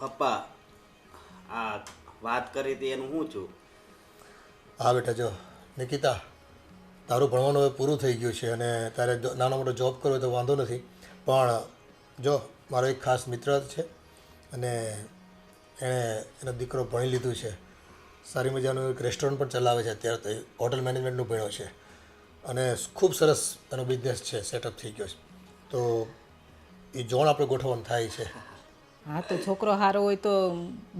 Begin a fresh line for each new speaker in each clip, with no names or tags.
પપ્પા આ વાત કરી હતી એનું શું છું?
હા બેટા, જો નિકિતા, તારું ભણવાનું હવે પૂરું થઈ ગયું છે અને તારે નાનો મોટો જોબ કરવો હોય તો વાંધો નથી. પણ જો મારો એક ખાસ મિત્ર છે અને એણે એનો દીકરો ભણી લીધું છે, સારી મજાનું એક રેસ્ટોરન્ટ પણ ચલાવે છે. અત્યારે તો એ હોટલ મેનેજમેન્ટનું ભણ્યો છે અને ખૂબ સરસ એનો બિઝનેસ છે, સેટઅપ થઈ ગયો છે. તો એ જોણ આપણે ગોઠવવાનું થાય છે.
હા તો છોકરો સારો હોય તો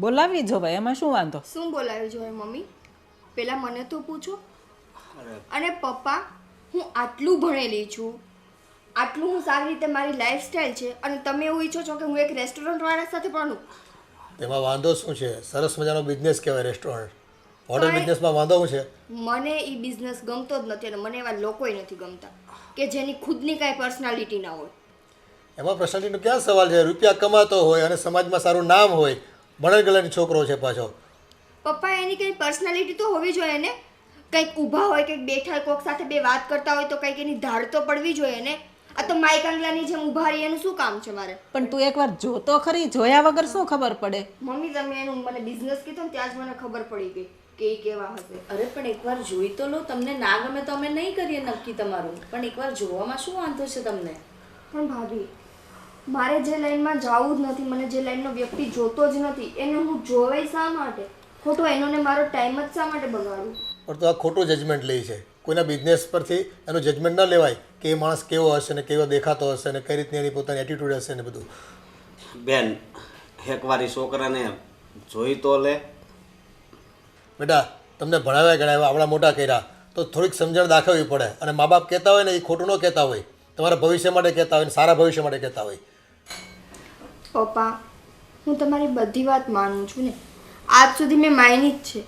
બોલાવી જો ભાઈ, એમાં શું વાંધો?
શું બોલાવી જોઈએ મમ્મી? પેલા મને તો પૂછો.
અરે
અને પપ્પા, હું આટલું ભણેલી છું, આટલું હું સારી રીતે મારી લાઈફસ્ટાઈલ છે, અને તમે એવું ઈચ્છો છો કે હું એક રેસ્ટોરન્ટવાળા સાથે ભણું?
તેમાં વાંધો શું છે? સરસ મજાનો બિઝનેસ કહેવાય રેસ્ટોરન્ટ. હોટલ
પણ-
બિઝનેસમાં વાંધો શું છે?
મને એ બિઝનેસ ગમતો જ નથી, અને મને એવા લોકોય નથી ગમતા કે જેની ખુદની કાંઈ પર્સનાલિટી ના હોય.
એમાં પર્સનાલિટીનો ક્યાં સવાલ છે? રૂપિયા કમાતો હોય અને સમાજમાં સારું નામ હોય, ભણેલ ગણેલ છોકરો છે પાછો.
પપ્પા, એની કંઈ પર્સનાલિટી તો હોવી જોઈએ ને. કંઈક ઊભા હોય, કંઈક બેઠા હોય, કોક સાથે બે વાત કરતા હોય તો કંઈક એની ધાડ તો પડવી જોઈએ ને. આ તો માઈક આંગલાની જેમ ઊભા રહી એનું શું કામ છે મારે?
પણ તું એકવાર જોતો ખરી, જોયા વગર શું ખબર પડે?
મમ્મી, તમે એનું મને બિઝનેસ કીધો ને ત્યાં જ મને ખબર પડી ગઈ કે એ કેવા હશે.
અરે પણ એકવાર જોઈ તો લો. તમને ના ગમે તો અમે નહીં કરીએ નક્કી તમારું, પણ એકવાર જોવામાં શું વાંધો છે તમને?
પણ ભાભી, મારે જે લાઈનમાં જવું જ નથી, મને જે લાઈનનો વ્યક્તિ જોતો જ નથી, એને હું જોવાય શા માટે? ખોટો એનો ને મારો ટાઈમ જ શા માટે બગાડું?
પણ તો આ ખોટું જજમેન્ટ લે છે. કોઈના બિઝનેસ પરથી એનું જજમેન્ટ ન લેવાય કે એ માણસ કેવો હશે ને કેવો દેખાતો હશે ને કઈ રીતની એની પોતાની એટીટ્યૂડ હશે ને બધું.
બેન, એકવાર ઈ છોકરાને જોઈ તો લે.
બેટા, તમને ભણાવ્યા ગણાવ્યા, આવડા મોટા કર્યા, તો થોડીક સમજણ દાખવવી પડે. અને મા બાપ કહેતા હોય ને એ ખોટું ન કહેતા હોય, તમારા ભવિષ્ય માટે કહેતા હોય ને સારા ભવિષ્ય માટે કહેતા હોય.
પપ્પા, હું તમારી બધી વાત માનું છું ને, આજ સુધી મેં માની જ છે,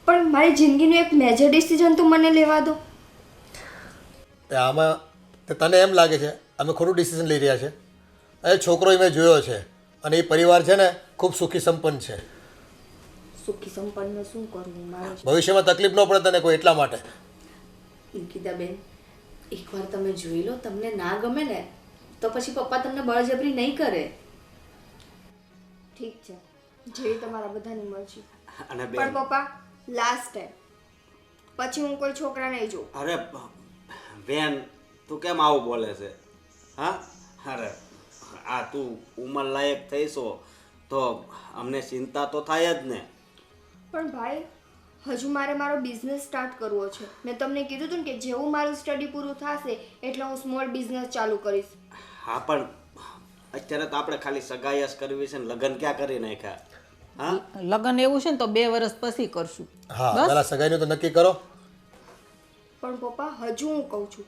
પણ મારી જિંદગીનું એક મેજર ડિસિઝન તો મને લેવા દો.
તે આમાં તે તને એમ લાગે છે અમે ખોટું ડિસિઝન લઈ રહ્યા છે? એ છોકરો મેં જોયો છે અને એ પરિવાર છે ને ખૂબ સુખી સંપન્ન છે.
સુખી સંપન્ન શું કરવું મારે?
ભવિષ્યમાં તકલીફ ન પડે તને કોઈ, એટલા માટે.
નિકિતાબેન, એકવાર તમે જોઈ લો. તમને ના ગમે ને તો પછી પપ્પા તમને બળજબરી નહીં કરે.
ઠીક છે, જેવી તમારા બધાની મરજી.
અને
પણ
બેન,
પપ્પા, લાસ્ટ ટાઈમ, પછી હું કોઈ છોકરા નહીં જોઉં.
અરે બેન, તું કેમ આવું બોલે છે? હા, અરે આ તું ઉંમર લાયક થઈશો તો અમને ચિંતા તો થાય જ ને.
પણ ભાઈ, હજુ મારે મારો બિઝનેસ સ્ટાર્ટ કરવો છે. મેં તમને કીધું હતું ને કે જેવું મારું સ્ટડી પૂરું થશે એટલે હું સ્મોલ બિઝનેસ ચાલુ કરીશ.
હા, પણ અત્યારે તો આપણે ખાલી સગાઈ જ કરવી છે ને લગ્ન ક્યાં કરી નાખ્યા? હા,
લગ્ન એવું છે ને તો 2 વર્ષ પછી કરશું.
હા, પહેલાં સગાઈનું તો નક્કી કરો.
પણ પપ્પા, હજુ હું કહું છું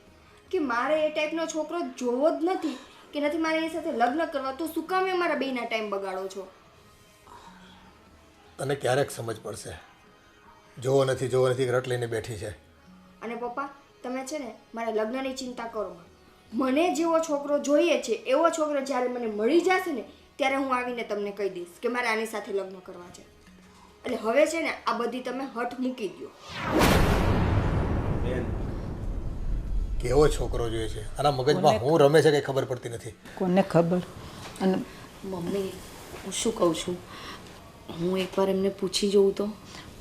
કે મારે એ ટાઈપનો છોકરો જોવો જ નથી, કે નથી મારે એની સાથે લગ્ન કરવા. તો શું કામ મારા બેયના ટાઈમ બગાડો છો?
તને ક્યારેક સમજ પડશે. જોવો નથી રટ લઈને બેઠી છે.
અને પપ્પા, તમે છે ને મારા લગ્નની ચિંતા કરો. મને જેવો છોકરો જોઈએ છે એવો છોકરો જ્યારે મને મળી જશે ને ત્યારે હું આવીને તમને કહી દઈશ કે મારે આની સાથે લગ્ન કરવા છે. એટલે હવે છે ને આ બધી તમે હઠ મૂકી દો.
બેન,
કેવો છોકરો જોઈએ છે? આના મગજમાં હું રમે છે કંઈ ખબર પડતી નથી.
કોને ખબર? અને
મમ્મી, હું શું કહું છું, હું એકવાર એમને પૂછી જોઉં તો.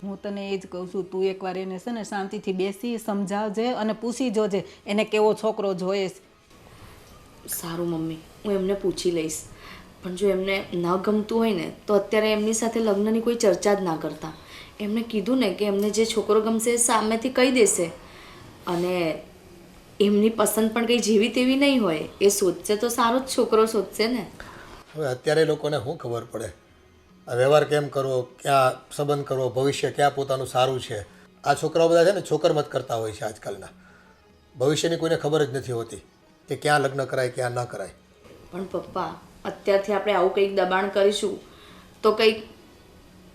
હું તને એ જ કહું છું, તું એકવાર એને છે ને શાંતિથી બેસી સમજાવજે અને પૂછી જોજે એને કેવો છોકરો જોઈએ છે.
સારું મમ્મી, હું એમને પૂછી લઈશ. પણ જો એમને ન ગમતું હોય ને તો અત્યારે એમની સાથે લગ્નની કોઈ ચર્ચા જ ના કરતા. એમને કીધું ને કે એમને જે છોકરો ગમશે એ સામેથી કહી દેશે. અને એમની પસંદ પણ કંઈ જેવી તેવી નહીં હોય. એ શોધશે તો સારો જ છોકરો શોધશે ને.
હવે અત્યારે લોકોને શું ખબર પડે? આ વ્યવહાર કેમ કરવો, ક્યાં સંબંધ કરવો, ભવિષ્ય ક્યાં પોતાનું સારું છે. આ છોકરાઓ બધા છે ને છોકરમત કરતા હોય છે આજકાલના. ભવિષ્યની કોઈને ખબર જ નથી હોતી કે ક્યાં લગ્ન કરાય ક્યાં ન કરાય.
પણ પપ્પા, અત્યારથી આપણે આવું કંઈક દબાણ કરીશું તો કંઈક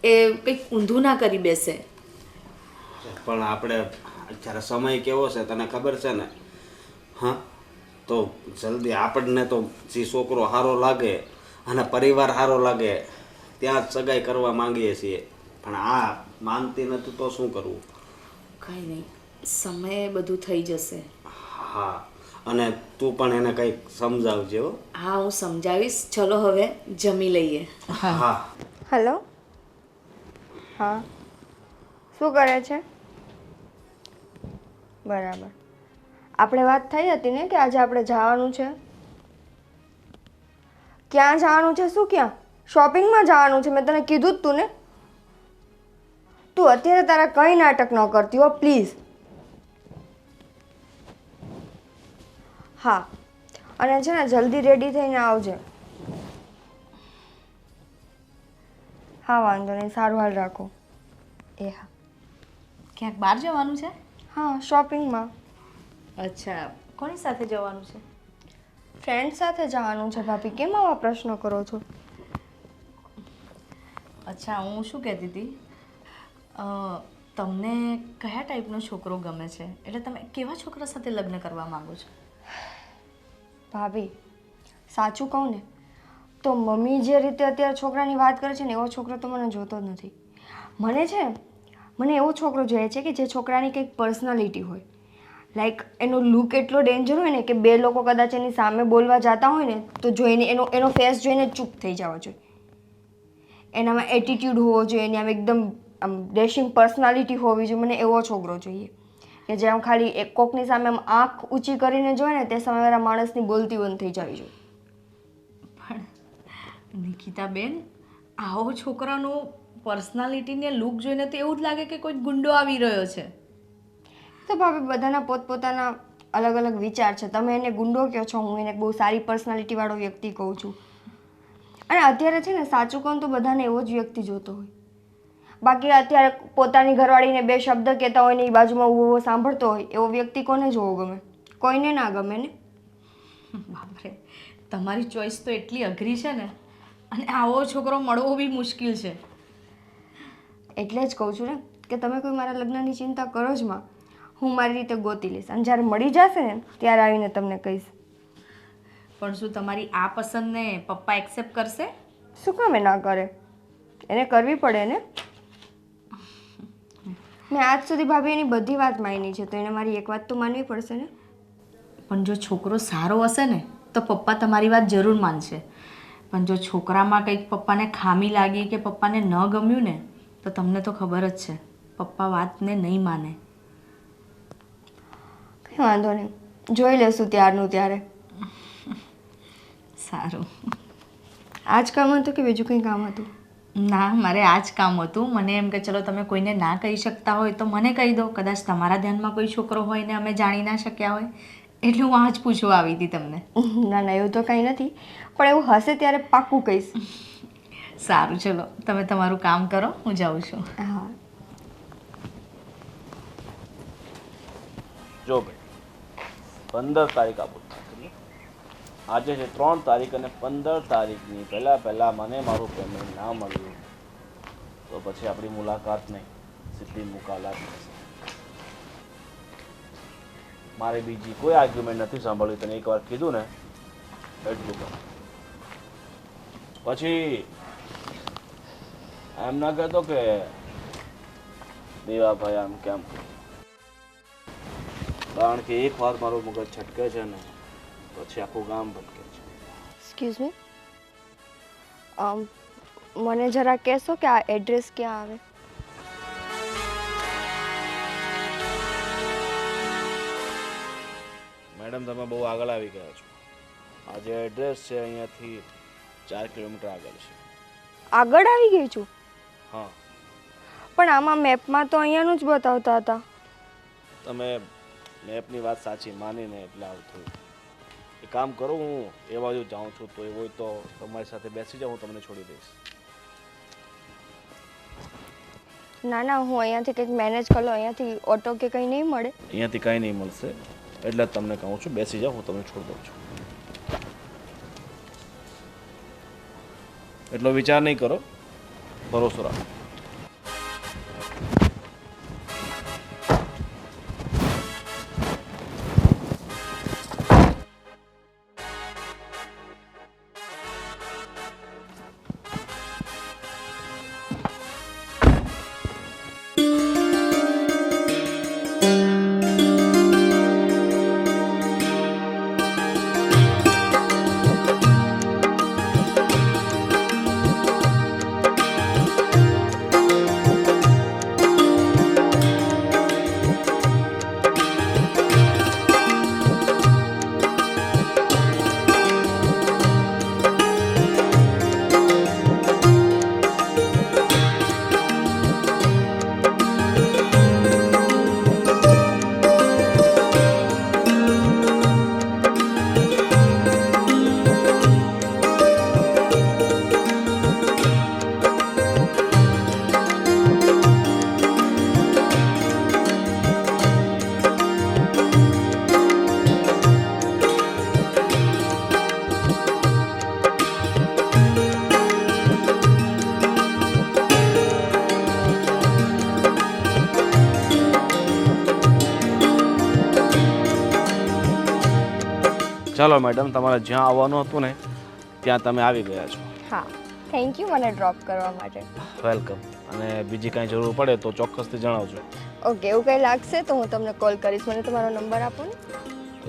એ કંઈક ઊંધું ના કરી બેસે.
પણ આપણે અત્યારે સમય કેવો છે તને ખબર છે ને? હા, તો જલ્દી આપણને તો જે છોકરો સારો લાગે અને પરિવાર સારો લાગે ત્યાં જ સગાઈ કરવા માંગીએ છીએ, પણ આ માનતી નથી તો શું કરવું?
કંઈ નહીં, સમયે બધું થઈ જશે.
હા, અને તું પણ એને કંઈક સમજાવજે હો.
હા હું સમજાવીશ. ચલો હવે જમી લઈએ.
હા
હલો હા શું કરે છે? બરાબર. આપણે વાત થઈ હતી ને કે આજે આપણે જવાનું છે. ક્યાં જવાનું છે? શું ક્યાં? શોપિંગમાં જવાનું છે. મેં તને કીધું જ તું ને. તું અત્યારે તારા કંઈ નાટક ન કરતી હો પ્લીઝ. હા અને છે ને જલ્દી રેડી થઈને આવજે. હા વાંધો નહીં, સારું હાલ રાખો. એ હા.
ક્યાંક બહાર જવાનું છે?
હા શોપિંગમાં.
અચ્છા, કોની સાથે જવાનું છે?
ફ્રેન્ડ સાથે જવાનું છે ભાભી. કેમ આવા પ્રશ્નો કરો છો?
અચ્છા, હું શું કહેતી હતી, તમને કયા ટાઈપનો છોકરો ગમે છે? એટલે તમે કેવા છોકરા સાથે લગ્ન કરવા માંગો છો?
ભાભી સાચું કહું ને તો મમ્મી જે રીતે અત્યારે છોકરાની વાત કરે છે ને એવો છોકરો તો મને જોતો જ નથી. મને છે મને એવો છોકરો જોઈએ છે કે જે છોકરાની કંઈક પર્સનાલિટી હોય. લાઈક એનો લુક એટલો ડેન્જર હોય ને કે બે લોકો કદાચ એની સામે બોલવા જતા હોય ને તો જોઈને એનો ફેસ જોઈને ચૂપ થઈ જવા જોઈએ. એનામાં એટીટ્યૂડ હોવો જોઈએ, એની આમ એકદમ આમ ડેશિંગ પર્સનાલિટી હોવી જોઈએ. મને એવો છોકરો જોઈએ કે જે આમ ખાલી એક કોકની સામે આમ આંખ ઊંચી કરીને જોઈએ ને તે સામેવાળા માણસની બોલતી બંધ થઈ જવી જોઈએ.
પણ નિકિતાબેન, આવો છોકરાનું પર્સનાલિટીને લુક જોઈને તો એવું જ લાગે કે કોઈ ગુંડો આવી રહ્યો છે.
તો ભાભી બધાના પોતપોતાના અલગ અલગ વિચાર છે. તમે એને ગુંડો કહો છો, હું એને બહુ સારી પર્સનાલિટીવાળો વ્યક્તિ કહું છું. અને અત્યારે છે ને સાચું કહું તો બધાને એવો જ વ્યક્તિ જોતો હોય. બાકી અત્યારે પોતાની ઘરવાળીને બે શબ્દ કહેતા હોય ને એ બાજુમાં ઊભો સાંભળતો હોય એવો વ્યક્તિ કોને જોવો ગમે? કોઈને ના ગમે ને.
બાપરે, તમારી ચોઈસ તો એટલી અઘરી છે ને, અને આવો છોકરો મળવો બી મુશ્કેલ છે.
એટલે જ કહું છું ને કે તમે કોઈ મારા લગ્નની ચિંતા કરો જ માં. હું મારી રીતે ગોતી લઈશ અને જ્યારે મળી જશે ને ત્યારે આવીને તમને કહીશ.
પણ શું તમારી આ પસંદને પપ્પા એક્સેપ્ટ કરશે?
શું કામ ના કરે? એને કરવી પડે ને. મેં આજ સુધી ભાભી એની બધી વાત માની છે તો એને મારી એક વાત તો માનવી પડશે ને.
પણ જો છોકરો સારો હશે ને તો પપ્પા તમારી વાત જરૂર માનશે. પણ જો છોકરામાં કંઈક પપ્પાને ખામી લાગી કે પપ્પાને ન ગમ્યું ને તો તમને તો ખબર જ છે, પપ્પા વાતને નહીં માને.
કંઈ વાંધો નહીં, જોઈ લેશું ત્યારનું ત્યારે.
સારું.
આ જ કામ હતું કે બીજું કંઈ કામ હતું?
ના, મારે આ જ કામ હતું. મને એમ કે ચલો તમે કોઈને ના કહી શકતા હોય તો મને કહી દો. કદાચ તમારા ધ્યાનમાં કોઈ છોકરો હોય ને અમે જાણી ના શક્યા હોય, એટલે હું આ જ પૂછવા આવી હતી તમને.
ના ના એવું તો કંઈ નથી, પણ એવું હશે ત્યારે પાક્કું કહીશ.
સારું, ચલો તમે તમારું કામ કરો, હું જાઉં છું.
હા.
જો ભાઈ, 15 તારીખ આપો. આજે છે 3 તારીખ અને 15 તારીખની પહેલાં મને મારું પેમેન્ટ ના મળ્યું તો પછી આપણી મુલાકાત નહીં, સીધી મુકાલાત થશે. મારે બીજી કોઈ આર્ગ્યુમેન્ટ નથી સાંભળવી. તને એકવાર કીધું ને એટલું કર. પછી એમ ના કહેતો કે દેવાભાઈ આમ કેમ, કારણ કે એક વાર મારું મગજ છટકે છે ને પછી આખું ગામ ભટકે છે.
એક્સક્યુઝ મી, મને જરા કહેશો કે આ એડ્રેસ ક્યાં આવે?
મેડમ, તમે બહુ આગળ આવી ગયા છો. આ જે એડ્રેસ છે અહીંયાથી 4 કિલોમીટર આગળ છે.
આગળ આવી ગઈ છું?
હા.
પણ આમાં મેપમાં તો અહીંયાનું જ બતાવતા હતા.
તમે મેપની વાત સાચી માનીને એટલે આવું થયું. એક કામ કરું, હું એ બાજુ જાઉં છું, તો એવું હોય તો તમારી સાથે બેસી જાઉં, હું તમને છોડી દઈશ.
ના ના, હું અહીંયાથી કંઈક મેનેજ કરી લો. અહીંયાથી ઓટો કે કંઈ નહીં મળે?
અહીંયાથી કાંઈ નહીં મળશે, એટલે જ તમને કહું છું બેસી જાઓ, હું તમને છોડી દઉં છું. એટલો વિચાર નહીં કરો, ભરોસો રાખો. ચાલો મેડમ, તમારે જ્યાં આવવાનું હતું ને ત્યાં તમે આવી ગયા છો.
હા, થેન્ક યુ મને ડ્રોપ કરવા માટે.
વેલકમ. અને બીજી કાંઈ જરૂર પડે તો ચોક્કસથી જણાવજો.
ઓકે, એવું કંઈ લાગશે તો હું તમને કોલ કરીશ. મને તમારો નંબર આપો ને.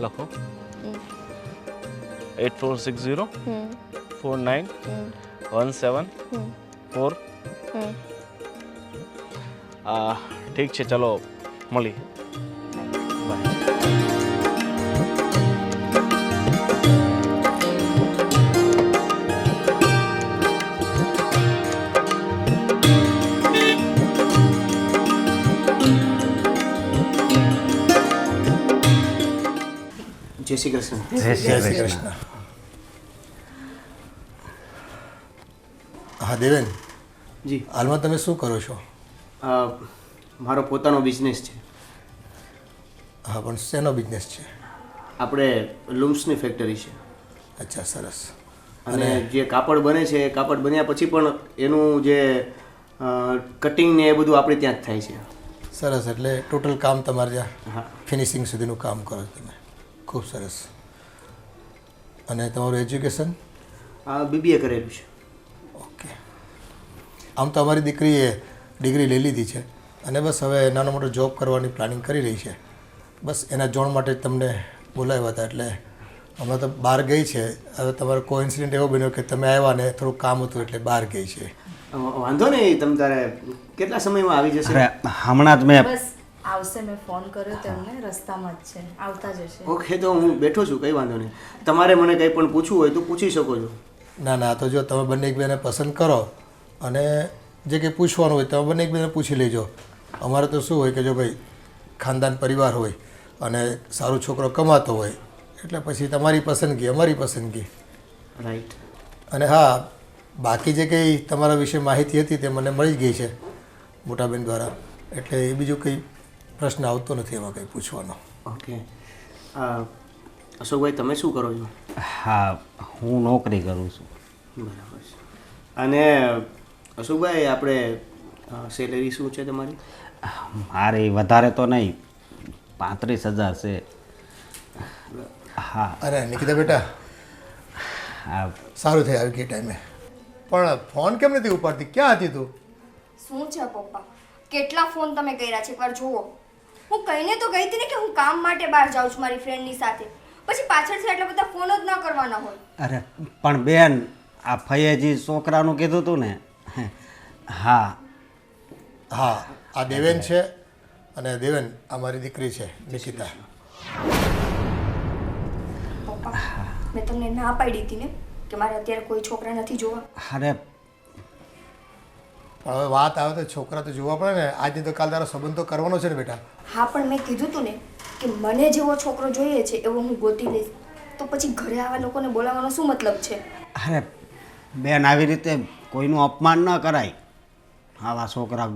લખો 8460 49 17 4. ઠીક છે, ચલો મળી. બાય.
જય શ્રી કૃષ્ણ.
જય શ્રી કૃષ્ણ. હા દેવેન,
જી,
હાલમાં તમે શું કરો છો?
મારો પોતાનો બિઝનેસ છે.
હા, પણ શેનો બિઝનેસ છે?
આપણે લૂમ્સની ફેક્ટરી છે.
અચ્છા, સરસ.
અને જે કાપડ બને છે એ કાપડ બન્યા પછી પણ એનું જે કટિંગ ને એ બધું આપણે ત્યાં જ થાય છે.
સરસ, એટલે ટોટલ કામ તમારે ત્યાં
હા.
ફિનિશિંગ સુધીનું કામ કરો છો તમે. ખૂબ સરસ. અને તમારું એજ્યુકેશન?
BBA કરેલું છે.
ઓકે. આમ તો અમારી દીકરીએ ડિગ્રી લઈ લીધી છે અને બસ હવે નાનો મોટો જોબ કરવાની પ્લાનિંગ કરી રહી છે. બસ એના જોણ માટે તમને બોલાવ્યા હતા. એટલે હમણાં તો બહાર ગઈ છે. હવે તમારો કોઇન્સિડન્ટ એવો બન્યો કે તમે આવ્યા ને થોડું કામ હતું એટલે બહાર ગઈ છે.
વાંધો નહીં, તમ તારે કેટલા સમયમાં આવી જશે?
અરે હમણાં જ મેં
બસ આવશે, મેં ફોન કર્યો તેમને, રસ્તામાં જ છે, આવતા જ હશે.
ઓકે, તો હું બેઠો છું, કંઈ વાંધો નહીં. તમારે મને કંઈ પણ પૂછવું હોય તો પૂછી શકો છો.
ના ના, તો જો તમે બંને એકબીજાને પસંદ કરો અને જે કંઈ પૂછવાનું હોય તમે બંને એકબીજાને પૂછી લેજો. અમારે તો શું હોય કે જો ભાઈ ખાનદાન પરિવાર હોય અને સારો છોકરો કમાતો હોય એટલે પછી તમારી પસંદગી અમારી પસંદગી.
રાઈટ.
અને હા, બાકી જે કંઈ તમારા વિશે માહિતી હતી તે મને મળી જ ગઈ છે મોટાબેન દ્વારા. એટલે એ બીજું કંઈ પ્રશ્ન આવતો નથી એમાં કંઈ પૂછવાનો.
ઓકે. અશોકભાઈ, તમે શું કરો છો?
હા, હું નોકરી કરું છું.
બરાબર છે. અને અશોકભાઈ, આપણે સેલેરી શું છે તમારી?
મારી વધારે તો નહીં, 35,000 છે. હા.
અરે નિકિતા બેટા,
હા,
સારું થઈ આવી ગઈ ટાઈમે. પણ ફોન કેમ નથી ઉપાડતી? ક્યાં હતી તું?
શું છે પપ્પા, કેટલા ફોન તમે કર્યા છે? એકવાર જુઓ. હું કહીને તો ગઈ હતી ને કે હું કામ માટે બહાર જાઉં છું મારી ફ્રેન્ડની સાથે. પછી પાછળથી એટલા બધા ફોન જ ના કરવાના હોય.
અરે પણ બેન, આ ફૈયાજી છોકરાનું કીધું હતું ને. હા.
હા, આ દેવેન છે અને દેવેન આ મારી દીકરી છે નિકિતા.
પપ્પા, મેં તમને ના પાડી હતી ને કે મારે અત્યારે કોઈ છોકરા નથી જોવા.
અરે
પણ હવે વાત આવે તો છોકરા તો જોવા પડે ને. આજની તો કાલ તારો સંબંધ તો કરવાનો છે ને બેટા.
હા, પણ મેં કીધું તું ને કે મને જેવો છોકરો જોઈએ છે એવો હું ગોતી લઈશ. તો પછી ઘરે આવા લોકોને બોલાવવાનો શું મતલબ છે?
અરે બેન, આવી રીતે કોઈનું અપમાન ન કરાય. આવા છોકરા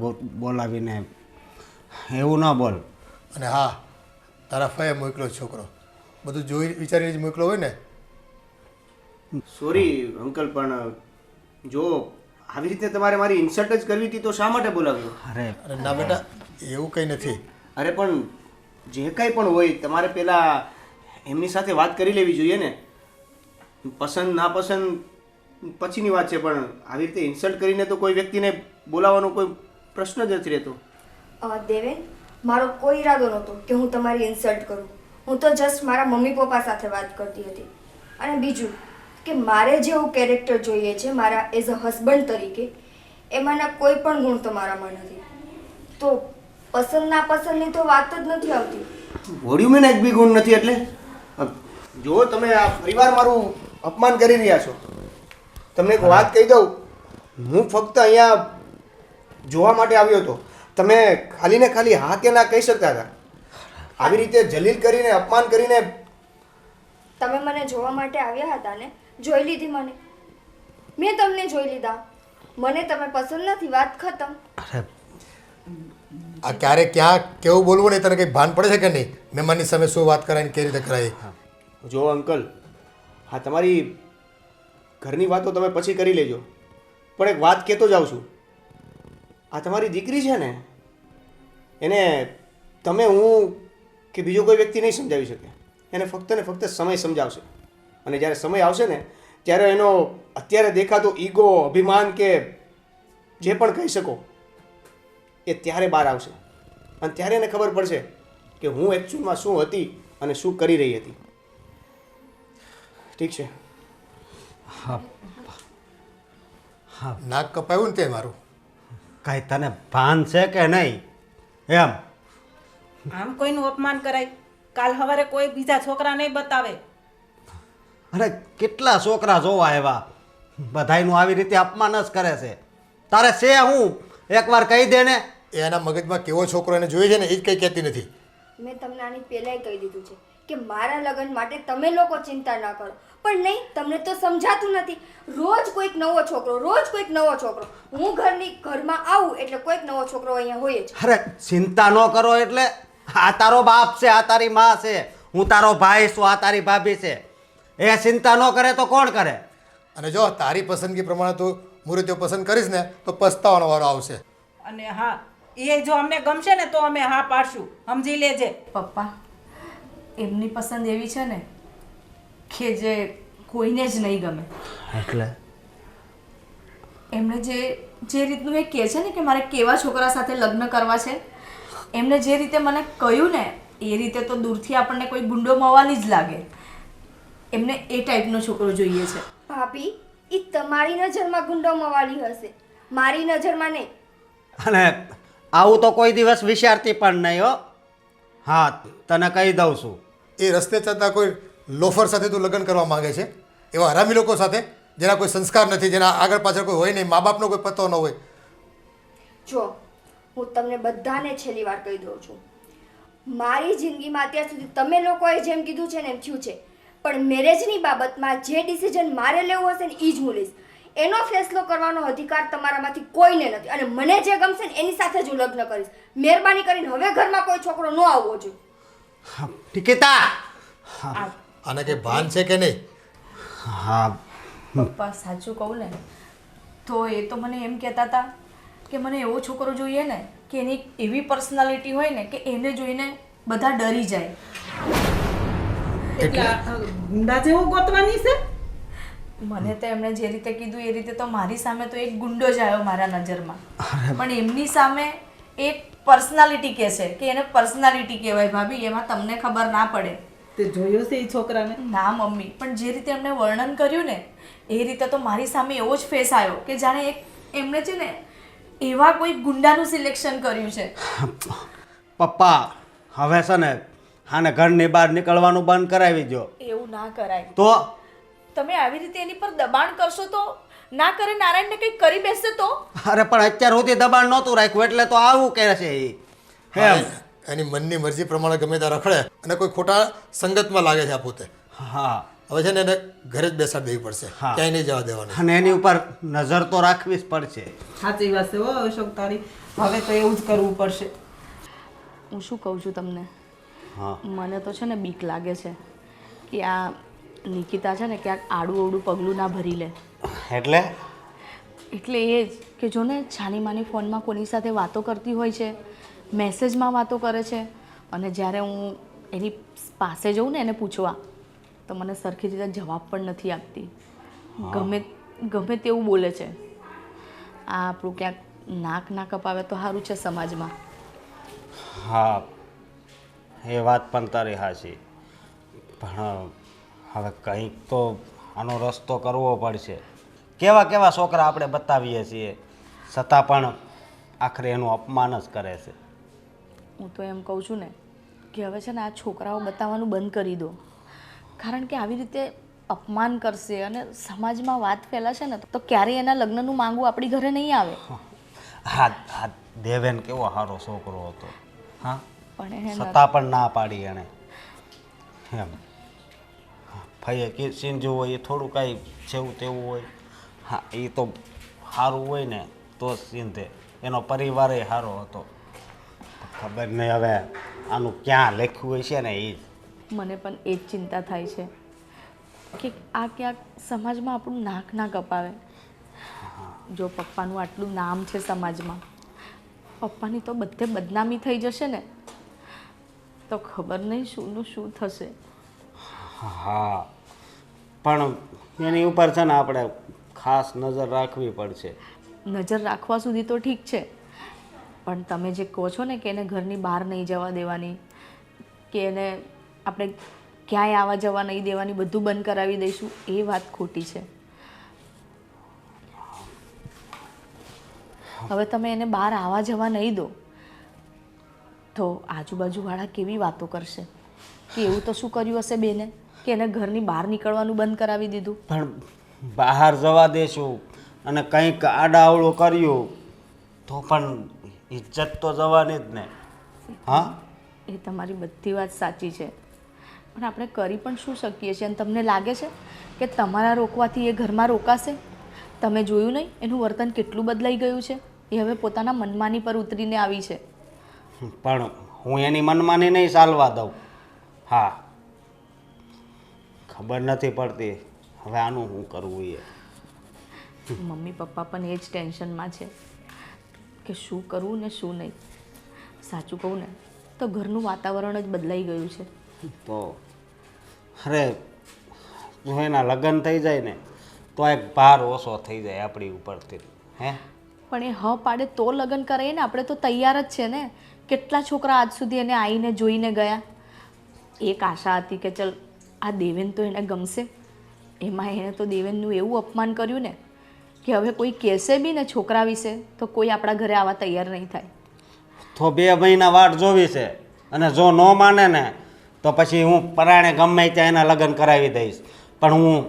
બોલાવીને એવું ન બોલ.
અને હા, તારા ફઈએ મોકલો છોકરો. બધું જોઈ વિચારીને જ મોકલો હોય ને.
સોરી અંકલ, પણ જો આવી રીતે તમારે મારી ઇન્સલ્ટ જ કરવી હતી તો શા માટે બોલાવ્યો?
અરે
અરે ના બેટા, એવું કંઈ નથી.
અરે પણ જે કાંઈ પણ હોય તમારે પહેલાં એમની સાથે વાત કરી લેવી જોઈએ ને. પસંદ નાપસંદ પછીની વાત છે, પણ આવી રીતે ઇન્સલ્ટ કરીને તો કોઈ વ્યક્તિને બોલાવવાનો કોઈ પ્રશ્ન જ નથી રહેતો.
દેવેન, મારો કોઈ ઈરાદો નહોતો કે હું તમારી ઇન્સલ્ટ કરું. હું તો જસ્ટ મારા મમ્મી પપ્પા સાથે વાત કરતી હતી. અને બીજું કે મારે જેવું કેરેક્ટર જોઈએ છે મારા એઝ અ હસબન્ડ તરીકે, એમાંના કોઈ પણ ગુણ તમારામાં નથી. તો પસંદ નાપસંદની તો વાત જ નથી આવતી.
વોડ્યુમેન એક બી ગુણ નથી એટલે? જો તમે આ પરિવાર મારું અપમાન કરી રહ્યા છો. તમને એક વાત કહી દઉં, હું ફક્ત અહીંયા જોવા માટે આવ્યો હતો. તમે ખાલી ને ખાલી હા કે ના કહી શકતા હતા. આવી રીતે જલીલ કરીને અપમાન કરીને.
તમે મને જોવા માટે આવ્યા હતા ને, જોઈ લીધી મને. મેં તમને જોઈ લીધા. મને તમે પસંદ નથી, વાત ખતમ.
અરે
આ ક્યારે ક્યાં કેવું બોલવું નહીં તને કંઈ ભાન પડે છે કે નહીં? મહેમાનની સામે શું વાત કરાય ને કેવી રીતે કરાય?
જો અંકલ, હા તમારી ઘરની વાતો તમે પછી કરી લેજો, પણ એક વાત કહેતો જાઉં છું. આ તમારી દીકરી છે ને, એને તમે હું કે બીજો કોઈ વ્યક્તિ નહીં સમજાવી શકે. એને ફક્ત ને ફક્ત સમય સમજાવશે. અને જ્યારે સમય આવશે ને ત્યારે એનો અત્યારે દેખાતો ઈગો અભિમાન કે જે પણ કહી શકો એ ત્યારે બહાર આવશે અને ત્યારે એને ખબર પડશે કે હું એકચ્યુઅલમાં શું હતી અને શું કરી રહી હતી. ઠીક છે.
નાક કપાયું ને તે મારું.
કાંઈ તને ભાન છે કે નહીં એમ?
આમ કોઈનું અપમાન કરાય? કાલ સવારે કોઈ બીજા છોકરા નહીં બતાવે.
અરે કેટલા છોકરા જોવા આવ્યા, બધાયનું આવી રીતે અપમાન જ કરે છે. તારે છે હું એકવાર કહી દે ને.
એ એના મગજમાં કેવો છોકરો એને જોઈએ છે ને એ જ કંઈ કહેતી નથી.
મેં તમને આની પહેલાંય કહી દીધું છે કે મારા લગ્ન માટે તમે લોકો ચિંતા ના કરો, પણ નહીં, તમને તો સમજાતું નથી. રોજ કોઈક નવો છોકરો, રોજ કોઈક નવો છોકરો. હું ઘરમાં આવું એટલે કોઈક નવો છોકરો અહીંયા હોય જ.
અરે ચિંતા ન કરો એટલે આ તારો બાપ છે, આ તારી માં છે, હું તારો ભાઈ છું, આ તારી ભાભી છે. એ ચિંતા ન કરે તો કોણ કરે?
અને જો તારી પસંદગી પ્રમાણે તું મૂર્તિઓ પસંદ કરીશ ને તો પસ્તાવાનો વારો આવશે.
અને હા, એ જો અમને ગમશે ને તો અમે હા પાડશું, સમજી લેજે.
પપ્પા, એમની પસંદ એવી છે ને કે જે કોઈને જ નહીં ગમે.
એટલે
એમને જે રીતનું એ કહે છે ને કે મારે કેવા છોકરા સાથે લગ્ન કરવા છે, એમને જે રીતે મને કહ્યું ને એ રીતે તો દૂરથી આપણને કોઈ ગુંડો મવાલી જ લાગે. એમને એ ટાઈપનો છોકરો જોઈએ છે.
ભાભી, એ તમારી નજરમાં ગુંડો મવાલી હશે, મારી નજરમાં નહીં.
અને આવું તો કોઈ દિવસ વિચારતી પણ નહીં હો. હા, તને કહી દઉં છું.
એ રસ્તે ચાલતા કોઈ લોફર સાથે તું લગ્ન કરવા માંગે છે, એવા હરામી લોકો સાથે જેના કોઈ સંસ્કાર નથી, જેના આગળ પાછળ કોઈ હોય નહીં, મા બાપનો કોઈ પત્તો ન હોય.
જો હું તમને બધાને છેલ્લી વાર કહી દઉં છું, મારી જિંદગીમાં અત્યાર સુધી તમે લોકોએ જેમ કીધું છે ને એમ થયું છે, પણ મેરેજની બાબતમાં જે ડિસિઝન મારે લેવું હશે ને એ જ હું લઈશ. એનો ફેસલો કરવાનો અધિકાર તમારામાંથી કોઈને નથી, અને મને જે ગમશે ને એની સાથે જ હું લગ્ન કરીશ. મહેરબાની કરીને હવે ઘરમાં કોઈ છોકરો ન આવવો જોઈએ.
ટિકિતા.
આને કંઈ ભાન છે કે નહીં?
હા,
પપ્પા સાચું કહું ને તો એ તો મને એમ કહેતા હતા કે મને એવો છોકરો જોઈએ ને કે એની એવી પર્સનાલિટી હોય ને કે એને જોઈને બધા ડરી જાય.
એટલે ગુંડા જેવો ગોતવાની છે?
મને તો એમણે જે રીતે કીધું એ રીતે તો મારી સામે તો એક ગુંડો જ આવ્યો મારા નજરમાં, પણ એમની સામે એક પર્સનાલિટી કહે છે કે એને પર્સનાલિટી કહેવાય. ભાભી, એમાં તમને ખબર ના પડે.
તે જોયો છે એ છોકરાને?
ના મમ્મી, પણ જે રીતે એમણે વર્ણન કર્યું ને એ રીતે તો મારી સામે એવો જ ફેસ આવ્યો કે જાણે એમણે છે ને એવા કોઈ ગુંડાનું સિલેક્શન કર્યું છે.
પપ્પા હવે છે ને આને ઘરની બહાર નીકળવાનું બંધ કરાવી દો.
એવું ના કરાય.
તો
તમે આવી રીતે એની પર દબાણ કરશો તો ના કરે નારાયણને કંઈક કરી બેસશે તો?
અરે પણ અત્યાર સુધી દબાણ નહોતું રાખ્યું એટલે તો આવું કહે છે એ. એમ.
એની મનની મરજી પ્રમાણે ગમે ત્યાં રખડે અને કોઈ ખોટા સંગતમાં લાગે છે આ પોતે.
હા,
હવે છે ને એને ઘરે જ બેસાડી દેવી પડશે,
હા.
ક્યાંય નહીં જવા દેવાનું.
અને એની ઉપર નજર તો રાખવી જ પડશે.
સાચી વાત છે હો અશોક તારી. હવે તો એવું જ કરવું પડશે.
હું શું કહું છું તમને,
હા,
મને તો છે ને બીક લાગે છે કે આ નિકિતા છે ને ક્યાંક આડું અવડું પગલું ના ભરી લે.
એટલે
એટલે એ જ કે જો ને છાની માની ફોનમાં કોની સાથે વાતો કરતી હોય છે, મેસેજમાં વાતો કરે છે, અને જ્યારે હું એની પાસે જઉં ને એને પૂછવા તો મને સરખી રીતે જવાબ પણ નથી આપતી. ગમે તેવું બોલે છે. આ આપણું ક્યાંક નાક ના કપાવે તો સારું છે સમાજમાં.
હા, એ વાત પણ તારી હાચી, પણ હવે કંઈક તો આનો રસ્તો કરવો પડશે. કેવા કેવા છોકરા આપણે બતાવીએ છીએ છતાં પણ આખરે એનું અપમાન જ કરે છે.
હું તો એમ કહું છું ને કે હવે છે ને આ છોકરાઓ બતાવવાનું બંધ કરી દો, કારણ કે આવી રીતે અપમાન કરશે અને સમાજમાં વાત ફેલાશે ને તો ક્યારેય એના લગ્નનું માંગવું આપણી ઘરે નહીં આવે.
હા, દેવેન કેવો સારો છોકરો હતો. હા,
પણ એને
છતાં પણ ના પાડી એણે. એમ ભાઈએ કે સિંજુ હોય એ થોડું કાંઈ જેવું તેવું હોય, હા એ તો સારું હોય ને તો સિંધે. એનો પરિવાર એ સારો હતો. ખબર નહીં હવે આનું ક્યાં લખ્યું હોય છે ને એ.
મને પણ એ જ ચિંતા થાય છે કે આ ક્યાંક સમાજમાં આપણું નાક ના કપાવે. જો પપ્પાનું આટલું નામ છે સમાજમાં, પપ્પાની તો બધે બદનામી થઈ જશે ને તો ખબર નહીં શુંનું શું થશે.
હા, પણ એની ઉપર છે ને આપણે ખાસ નજર રાખવી પડશે.
નજર રાખવા સુધી તો ઠીક છે, પણ તમે જે કહો છો ને કે એને ઘરની બહાર નહીં જવા દેવાની, કે એને આપણે ક્યાંય આવવા જવા નહીં દેવાની, બધું બંધ કરાવી દઈશું, એ વાત ખોટી છે. હવે તમે એને બહાર આવવા જવા નહીં દો તો આજુબાજુવાળા કેવી વાતો કરશે કે એવું તો શું કર્યું હશે બેને કે એને ઘરની બહાર નીકળવાનું બંધ કરાવી દીધું.
પણ બહાર જવા દેશું અને કંઈક આડાઅવળું કર્યું તો પણ ઇજ્જત તો જવાની જ ને. હા,
એ તમારી બધી વાત સાચી છે, પણ આપણે કરી પણ શું શકીએ છીએ? અને તમને લાગે છે કે તમારા રોકવાથી એ ઘરમાં રોકાશે? તમે જોયું નહીં એનું વર્તન કેટલું બદલાઈ ગયું છે? એ હવે પોતાના મનમાની પર ઉતરીને આવી છે.
પણ હું એની મનમાની નહીં ચાલવા દઉં. હા, ખબર નથી પડતી હવે આનું શું કરવું એ.
મમ્મી પપ્પા પણ એ જ ટેન્શનમાં છે કે શું કરવું ને શું નહીં. સાચું કહું ને તો ઘરનું વાતાવરણ જ બદલાઈ ગયું છે.
તો અરે જો એના લગ્ન થઈ જાય ને તો એક ભાર ઓછો થઈ જાય આપણી ઉપરથી. હે,
પણ એ હ પાડે તો લગ્ન કરે ને, આપણે તો તૈયાર જ છે ને. કેટલા છોકરા આજ સુધી એને આવીને જોઈને ગયા. એક આશા હતી કે ચલ આ દેવેન તો એને ગમશે, એમાં એણે તો દેવેનનું એવું અપમાન કર્યું ને કે હવે કોઈ કહેશે બી ને છોકરા વિશે તો કોઈ આપણા ઘરે આવવા તૈયાર નહીં થાય.
તો 2 મહિના વાટ જોવી છે અને જો ન માને ને તો પછી હું પરાણે ગમે ત્યાં એના લગ્ન કરાવી દઈશ, પણ હું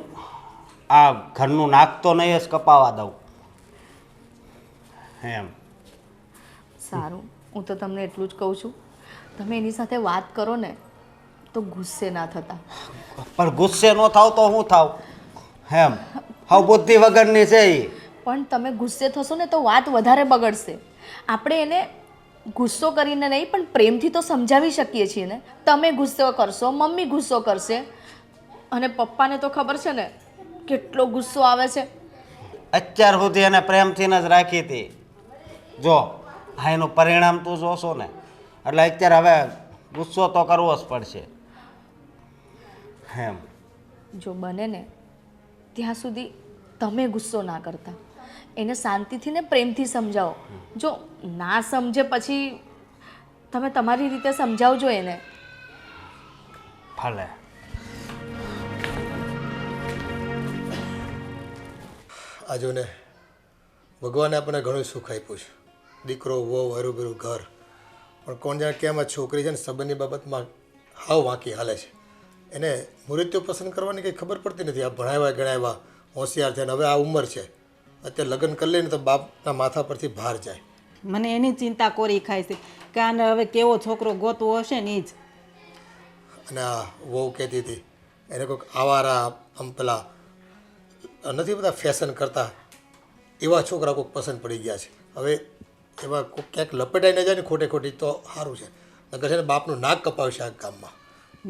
આ ઘરનું નાક તો નહીં જ કપાવા દઉં. એમ.
સારું, હું તો તમને એટલું જ કહું છું, તમે એની સાથે વાત કરો ને તો ગુસ્સે ના થતા.
પણ ગુસ્સે ન થાવ તો હું થાવ? એમ હાવ બુદ્ધિ વગરની છે એ.
પણ તમે ગુસ્સે થશો ને તો વાત વધારે બગડશે. આપણે એને ગુસ્સો કરીને નહીં પણ પ્રેમથી તો સમજાવી શકીએ છીએ ને. તમે ગુસ્સો કરશો, મમ્મી ગુસ્સો કરશે, અને પપ્પાને તો ખબર છે ને કેટલો ગુસ્સો આવે છે.
અત્યાર સુધી એને પ્રેમથી જ રાખી હતી. જો આ એનું પરિણામ તું જોશો ને એટલે અત્યારે હવે ગુસ્સો તો કરવો જ પડશે. એમ.
જો બને ને ત્યાં સુધી તમે ગુસ્સો ના કરતા, એને શાંતિથી ને પ્રેમથી સમજાવો. જો ના સમજે પછી તમે તમારી રીતે સમજાવજો એને.
ભલે.
આ જો ને ભગવાને આપણને ઘણું સુખ આપ્યું છે, દીકરો વહુ હરુભરું ઘર, પણ કોણ જાણે કેમ આ છોકરી છે ને સંબંધની બાબતમાં હાવ વાંકી હાલે છે. એને મૃત્યુ પસંદ કરવાની કંઈ ખબર પડતી નથી. આ ભણાવ્યા ગણાવ્યા હોશિયાર છે ને હવે આ ઉંમર છે, અત્યારે લગ્ન કરી લે ને તો બાપના માથા પરથી ભાર જાય.
મને એની ચિંતા કોરી ખાય છે કે આને હવે કેવો છોકરો ગોતવો હશે ને એ જ.
અને આ વહુ કહેતી હતી એને કોઈક આવારા આમ પેલા નથી બધા ફેશન કરતા એવા છોકરા કોઈક પસંદ પડી ગયા છે. હવે એવા કોઈક ક્યાંક લપેટાઈ ન જાય ને ખોટે ખોટી તો સારું છે, નકર છે ને બાપનું નાક કપાવશે આ ગામમાં.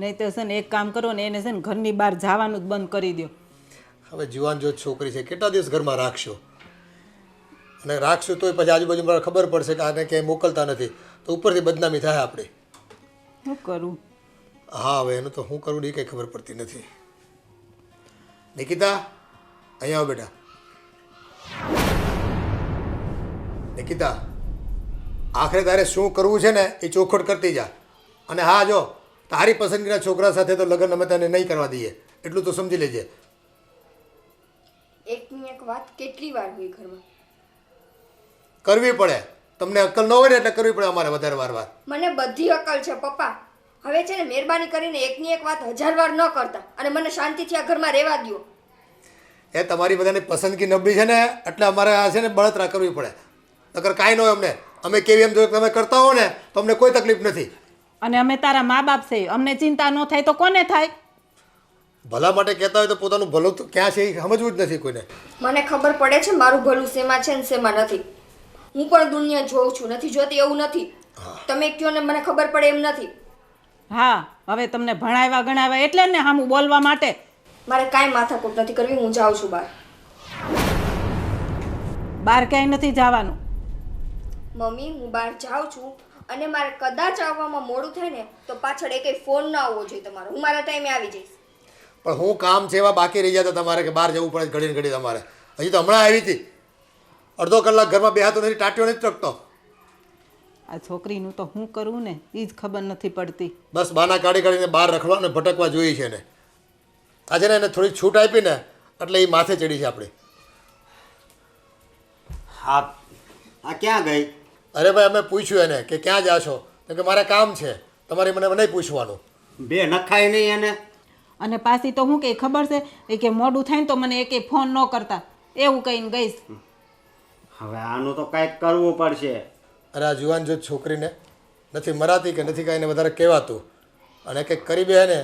નહીં તો છે ને એક કામ કરો ને એને છે ને ઘરની બહાર જવાનું જ બંધ કરી દો.
હવે જુવાન જો છોકરી છે કેટલા દિવસ ઘરમાં રાખશો, અને રાખશું તોય પછી આજુબાજુ ખબર પડશે કે આને ક્યાંય મોકલતા નથી તો ઉપરથી બદનામી થાય આપણી.
શું કરું?
હા, હવે એનું તો શું કરવું એ કંઈ ખબર પડતી નથી. નિકિતા અહીંયા આવો બેટા. નિકિતા, આખરે તારે શું કરવું છે ને એ ચોખવટ કરતી જા. અને હા, જો તારી પસંદગીના છોકરા સાથે તો લગ્ન અમે તને નહીં કરવા દઈએ, એટલું તો સમજી લેજે.
એકની એક વાત કેટલી વાર હોય ઘરમાં?
કરવી પડે, તમને અક્કલ ન હોય ને એટલે કરવી પડે અમારે વધારે વાર.
મને બધી અકલ છે પપ્પા. હવે છે ને મહેરબાની કરીને એકની એક વાત 1000 વાર ન કરતા અને મને શાંતિથી આ ઘરમાં રહેવા દો.
એ તમારી બધાની પસંદગી નબળી છે ને એટલે અમારે આ છે ને બળતરા કરવી પડે, નકર કાંઈ ન હોય અમને. અમે કેવી એમ જો તમે કરતા હો ને તો અમને કોઈ તકલીફ નથી.
અને અમે તારા મા બાપ છે, અમને ચિંતા ન થાય તો કોને થાય?
ભલા માટે કહેતા હોય તો પોતાનું ભલું તો ક્યાં છે એ સમજવું જ નથી કોઈને.
મને ખબર પડે છે મારું ભલું શેમાં છે ને શેમાં નથી. હું પણ દુનિયા જોઉં છું, નથી જોતી એવું નથી. તમે કહો ને મને ખબર પડે એમ નથી.
હા, હવે તમને ભણાવ્યા ગણાવ્યા એટલે ને સામું બોલવા માટે.
મારે કાંઈ માથાકૂટ નથી કરવી, હું જાઉં છું બહાર.
બહાર ક્યાંય નથી જવાનું.
મમ્મી, હું બહાર જાઉં છું અને મારે કદાચ આવવામાં મોડું થાય ને તો પાછળ એકેય ફોન ના આવવો જોઈએ તમારો. હું મારા ટાઈમે આવી જઈશ.
પણ હું કામ છે એવા બાકી રહી જતા તમારે કે બહાર જવું પડે ઘડીને ઘડી તમારે. હજી તો હમણાં આવી હતી, અડધો કલાક ઘરમાં બેહાતો નથી, ટાંટ્યો નથી ટકતો.
આ છોકરીનું તો હું કરું ને એ જ ખબર નથી પડતી.
બસ બાના કાઢી કાઢીને બહાર રખડવા અને ભટકવા જોઈએ છે ને. આજે ને એને થોડી છૂટ આપી ને એટલે એ માથે ચડી છે આપણે.
હા, આ ક્યાં ગઈ?
અરે ભાઈ અમે પૂછ્યું એને કે ક્યાં જાશો, તો કે મારે કામ છે, તમારે મને નહીં પૂછવાનું.
બે નખાય નહીં એને.
અને પાછી તો હું કે ખબર છે એ કે મોડું થાય ને તો મને એકે ફોન ન કરતા એવું કહીને ગઈશ.
હવે આનું તો કાંઈક કરવું પડશે.
અરે આ જુવાન જો છોકરીને નથી મરાતી કે નથી કાંઈને વધારે કહેવાતું અને કંઈક કરી બે ને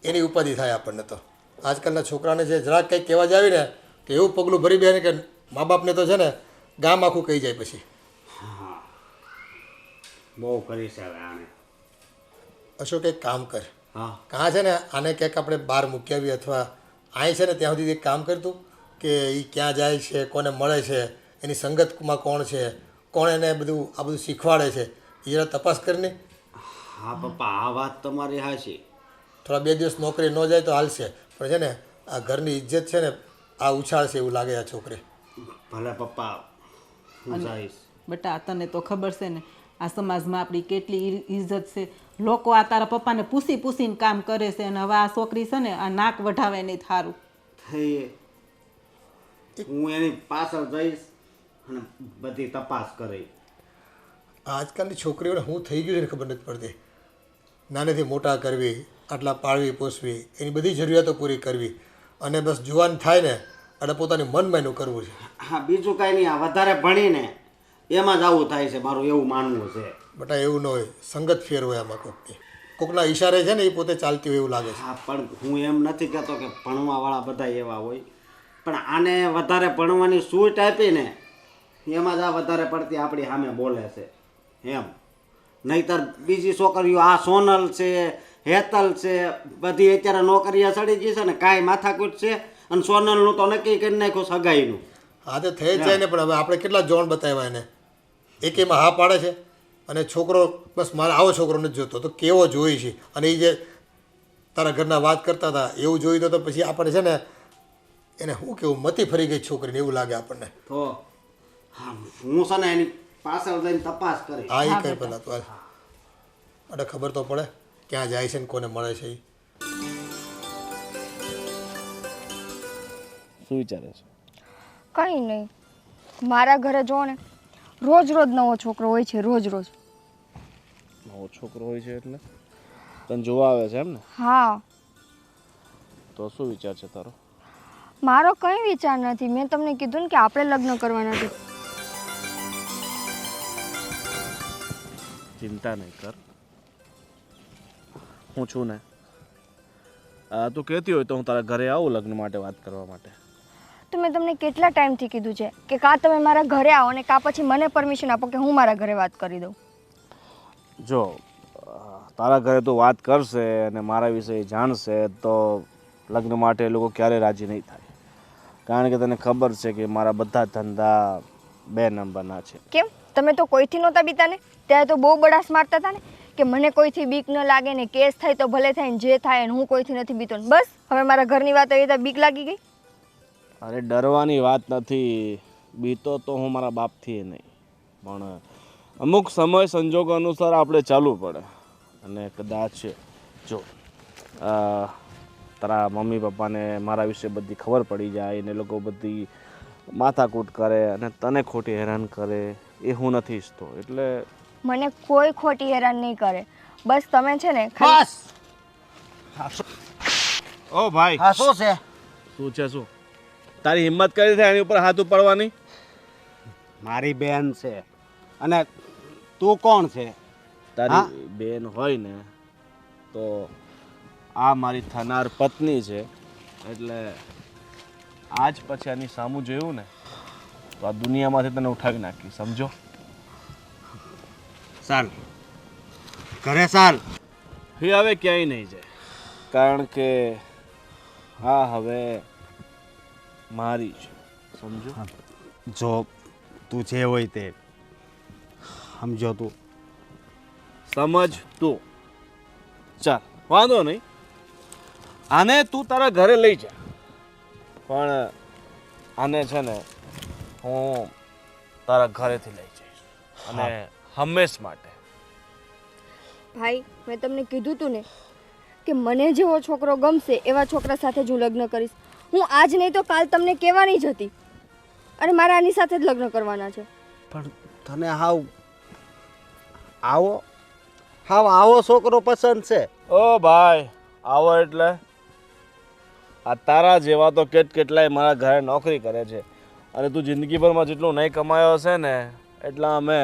એની ઉપાધિ થાય આપણને. તો આજકાલના છોકરાને જે જરાક કંઈક કહેવા જાવી ને તો એવું પગલું ભરી બે ને કે મા બાપને તો છે ને ગામ આખું કહી જાય પછી.
બહુ કરી છે હવે આને.
અશોક એક કામ કર,
હા,
કાં છે ને આને ક્યાંક આપણે બહાર મૂકી આવીએ અથવા અહીં છે ને ત્યાં સુધી એક કામ કરતું કે એ ક્યાં જાય છે, કોને મળે છે, એની સંગતમાં કોણ છે, કોણ એને બધું આ બધું શીખવાડે છે, એ જરા તપાસ કરીને.
હા પપ્પા, આ વાત તમારી હાચી.
થોડા 2 દિવસ નોકરી ન જાય તો હાલશે, પણ છે ને આ ઘરની ઇજ્જત છે ને આ ઉછાળશે એવું લાગે આ છોકરી.
ભલે પપ્પા, હું જઈશ.
બેટા તને તો ખબર છે ને આ સમાજમાં આપણી કેટલી ઇજ્જત છે. લોકો આ તારા પપ્પાને પૂછી પૂછીને કામ કરે છે અને હવે આ છોકરી છે ને આ નાક વઢાવે નહીં થારું.
થઈ હું એની પાછળ જઈશ અને બધી તપાસ કરી.
આજકાલની છોકરીઓને હું થઈ ગયું છે ખબર નથી પડતી. નાનેથી મોટા કરવી, આટલા પાળવી પોષવી, એની બધી જરૂરિયાતો પૂરી કરવી અને બસ જુવાન થાય ને એટલે પોતાની મનમાંનું કરવું છે.
હા, બીજું કાંઈ નહીં. આ વધારે ભણીને એમાં જ આવું થાય છે, મારું એવું માનવું છે.
બટા એવું ન હોય, સંગત ફેર હોય આમાં કોકની. કોકના ઈશારે છે ને એ પોતે ચાલતી હોય એવું લાગે છે.
હા, પણ હું એમ નથી કહેતો કે ભણવાવાળા બધા એવા હોય, પણ આને વધારે ભણવાની છૂટ આપીને એમાં જ આ વધારે પડતી આપણી સામે બોલે છે એમ. નહીંતર બીજી છોકરીઓ આ સોનલ છે, હેતલ છે, બધી અત્યારે નોકરીએ ચડી ગઈ છે ને, કાંઈ માથાકૂટ છે. અને સોનલનું તો નક્કી કરી નાખ્યું સગાઈનું.
હા તો થઈ જ જાય ને, પણ હવે આપણે કેટલા જોણ બતાવ્યા એને. એકેમાં હા પાડે છે અને છોકરો બસ મારે આવો છોકરો નથી જોતો, તો કેવો જોઈ છે. અને એ જે તારા ઘરના વાત કરતા હતા એવું જોયું તો પછી આપણે છે ને એને શું કેવું મતી ફરી ગઈ છોકરીને એવું લાગે આપણને.
તો હા, હું છે ને એની પાછળ જઈને તપાસ કરી.
હા એ કંઈ પહેલાં તો એટલે ખબર તો પડે ક્યાં જાય છે ને કોને મળે છે એ.
શું વિચારે છે?
કંઈ નહીં, મારા ઘરે જો ને રોજ રોજ નવો છોકરો હોય છે, રોજ રોજ.
નવો છોકરો હોય છે એટલે તને જોવા આવે છે એમ ને?
હા,
તો શું વિચાર છે તારો?
મારો કંઈ વિચાર નથી. મેં તમને કીધું ને કે આપણે લગ્ન કરવાના છે.
ચિંતા નહીં કર, હું છું ને. તું કહેતી હોય તો હું તારા ઘરે આવું લગ્ન માટે વાત કરવા માટે.
તો મેં તમને કેટલા ટાઈમથી કીધું છે કે કાં તમે મારા ઘરે આવો ને કાં પછી મને પરમિશન આપો કે હું મારા ઘરે વાત કરી દઉં.
જો તારા ઘરે તું વાત કરશે અને મારા વિશે જાણશે તો લગ્ન માટે એ લોકો ક્યારેય રાજી નહીં થાય. કારણ કે તને ખબર છે કે મારા બધા ધંધા 2 નંબરના છે.
કેમ? તમે તો કોઈથી નહોતા બીતા ને? ત્યારે તો બહુ બડાસ મારતા હતા ને કે મને કોઈથી બીક ન લાગે ને, કેસ થાય તો ભલે થાય ને જે થાય ને હું કોઈથી નથી બીતો ને. બસ હવે મારા ઘરની વાત આવી તો બીક લાગી ગઈ.
અરે ડરવાની વાત નથી, બીતો તો હું મારા બાપથી નહીં, પણ અમુક સમય સંજોગો અનુસાર આપણે ચાલવું પડે. અને કદાચ જો તારા મમ્મી પપ્પાને મારા વિશે બધી ખબર પડી જાય ને લોકો બધી માથાકૂટ કરે અને તને ખોટી હેરાન કરે, એ હું નથી ઈચ્છતો. એટલે
મને કોઈ ખોટી હેરાન નહીં કરે. બસ તમે છે ને
બસ.
ઓ ભાઈ,
હા, શું છે?
શું છે શું? તારી હિંમત કરી છે એની ઉપર હાથ ઉપાડવાની?
મારી બેન છે અને તું કોણ છે?
તારી બેન હોય ને તો આ મારી થનાર પત્ની છે. એટલે આજ પછી આની સામું જોયું ને તો આ દુનિયામાંથી તને ઉઠાવી નાખી, સમજો?
ચાલ ઘરે ચાલ.
એ હવે ક્યાંય નહીં જાય, કારણ કે હા હવે મારી છે, સમજો?
જો તું જે હોય તે સમજો. તું
સમજ તું. ચાલ વાંધો નહીં, આને તું તારા ઘરે લઈ જા, પણ આને છે ને હું તારા ઘરેથી લઈ જઈશ, અને હંમેશ માટે.
ભાઈ મેં તમને કીધું તું ને કે મને જેવો છોકરો ગમશે એવા છોકરા સાથે જ હું લગ્ન કરીશ. હું આજ નહીં તો કાલ તમને કહેવાની જ હતી, અને મારે આની સાથે જ લગ્ન કરવાના છે.
પણ તને આવો છોકરો પસંદ છે?
ઓ ભાઈ, આવો એટલે આ તારા જેવા તો કેટલાય મારા ઘરે નોકરી કરે છે, અને તું જિંદગીભરમાં જેટલું નહીં કમાયો હશે ને એટલા અમે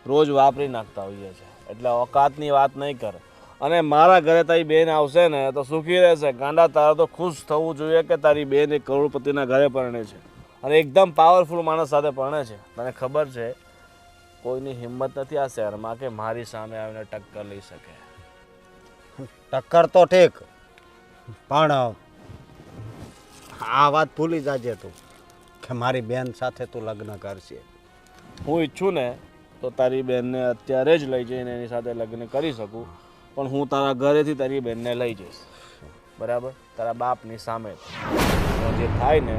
રોજ વાપરી નાખતા હોઈએ છીએ, એટલે ઓકાતની વાત નહીં કર. અને મારા ઘરે તારી બેન આવશે ને તો સુખી રહેશે. ગાંડા, તારે તો ખુશ થવું જોઈએ કે તારી બેન એક કરોડપતિના ઘરે પરણે છે, અને એકદમ પાવરફુલ માણસ સાથે પરણે છે. તને ખબર છે કોઈની હિંમત નથી આ શહેરમાં કે મારી સામે આવીને ટક્કર લઈ શકે.
ટક્કર તો ઠીક, પણ આ વાત ભૂલી જાજે તું કે મારી બેન સાથે તું લગ્ન કરશે.
હું ઈચ્છું ને તો તારી બેનને અત્યારે જ લઈ જઈને એની સાથે લગ્ન કરી શકું, પણ હું તારા ઘરેથી તારી બેનને લઈ જઈશ, બરાબર? તારા બાપની સામે જે થાય ને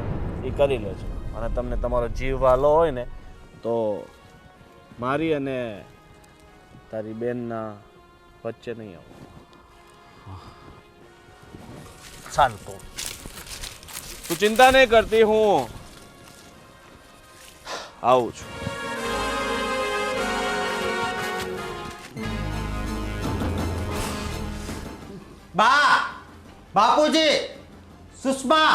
એ કરી લેજો. અને તમને તમારો જીવ વાલો હોય ને તો મારી અને તારી બેનના વચ્ચે નહીં આવું.
ચાલ
તું ચિંતા નહીં કરતી, હું આવું છું.
બાપુજી, સુષ્મા,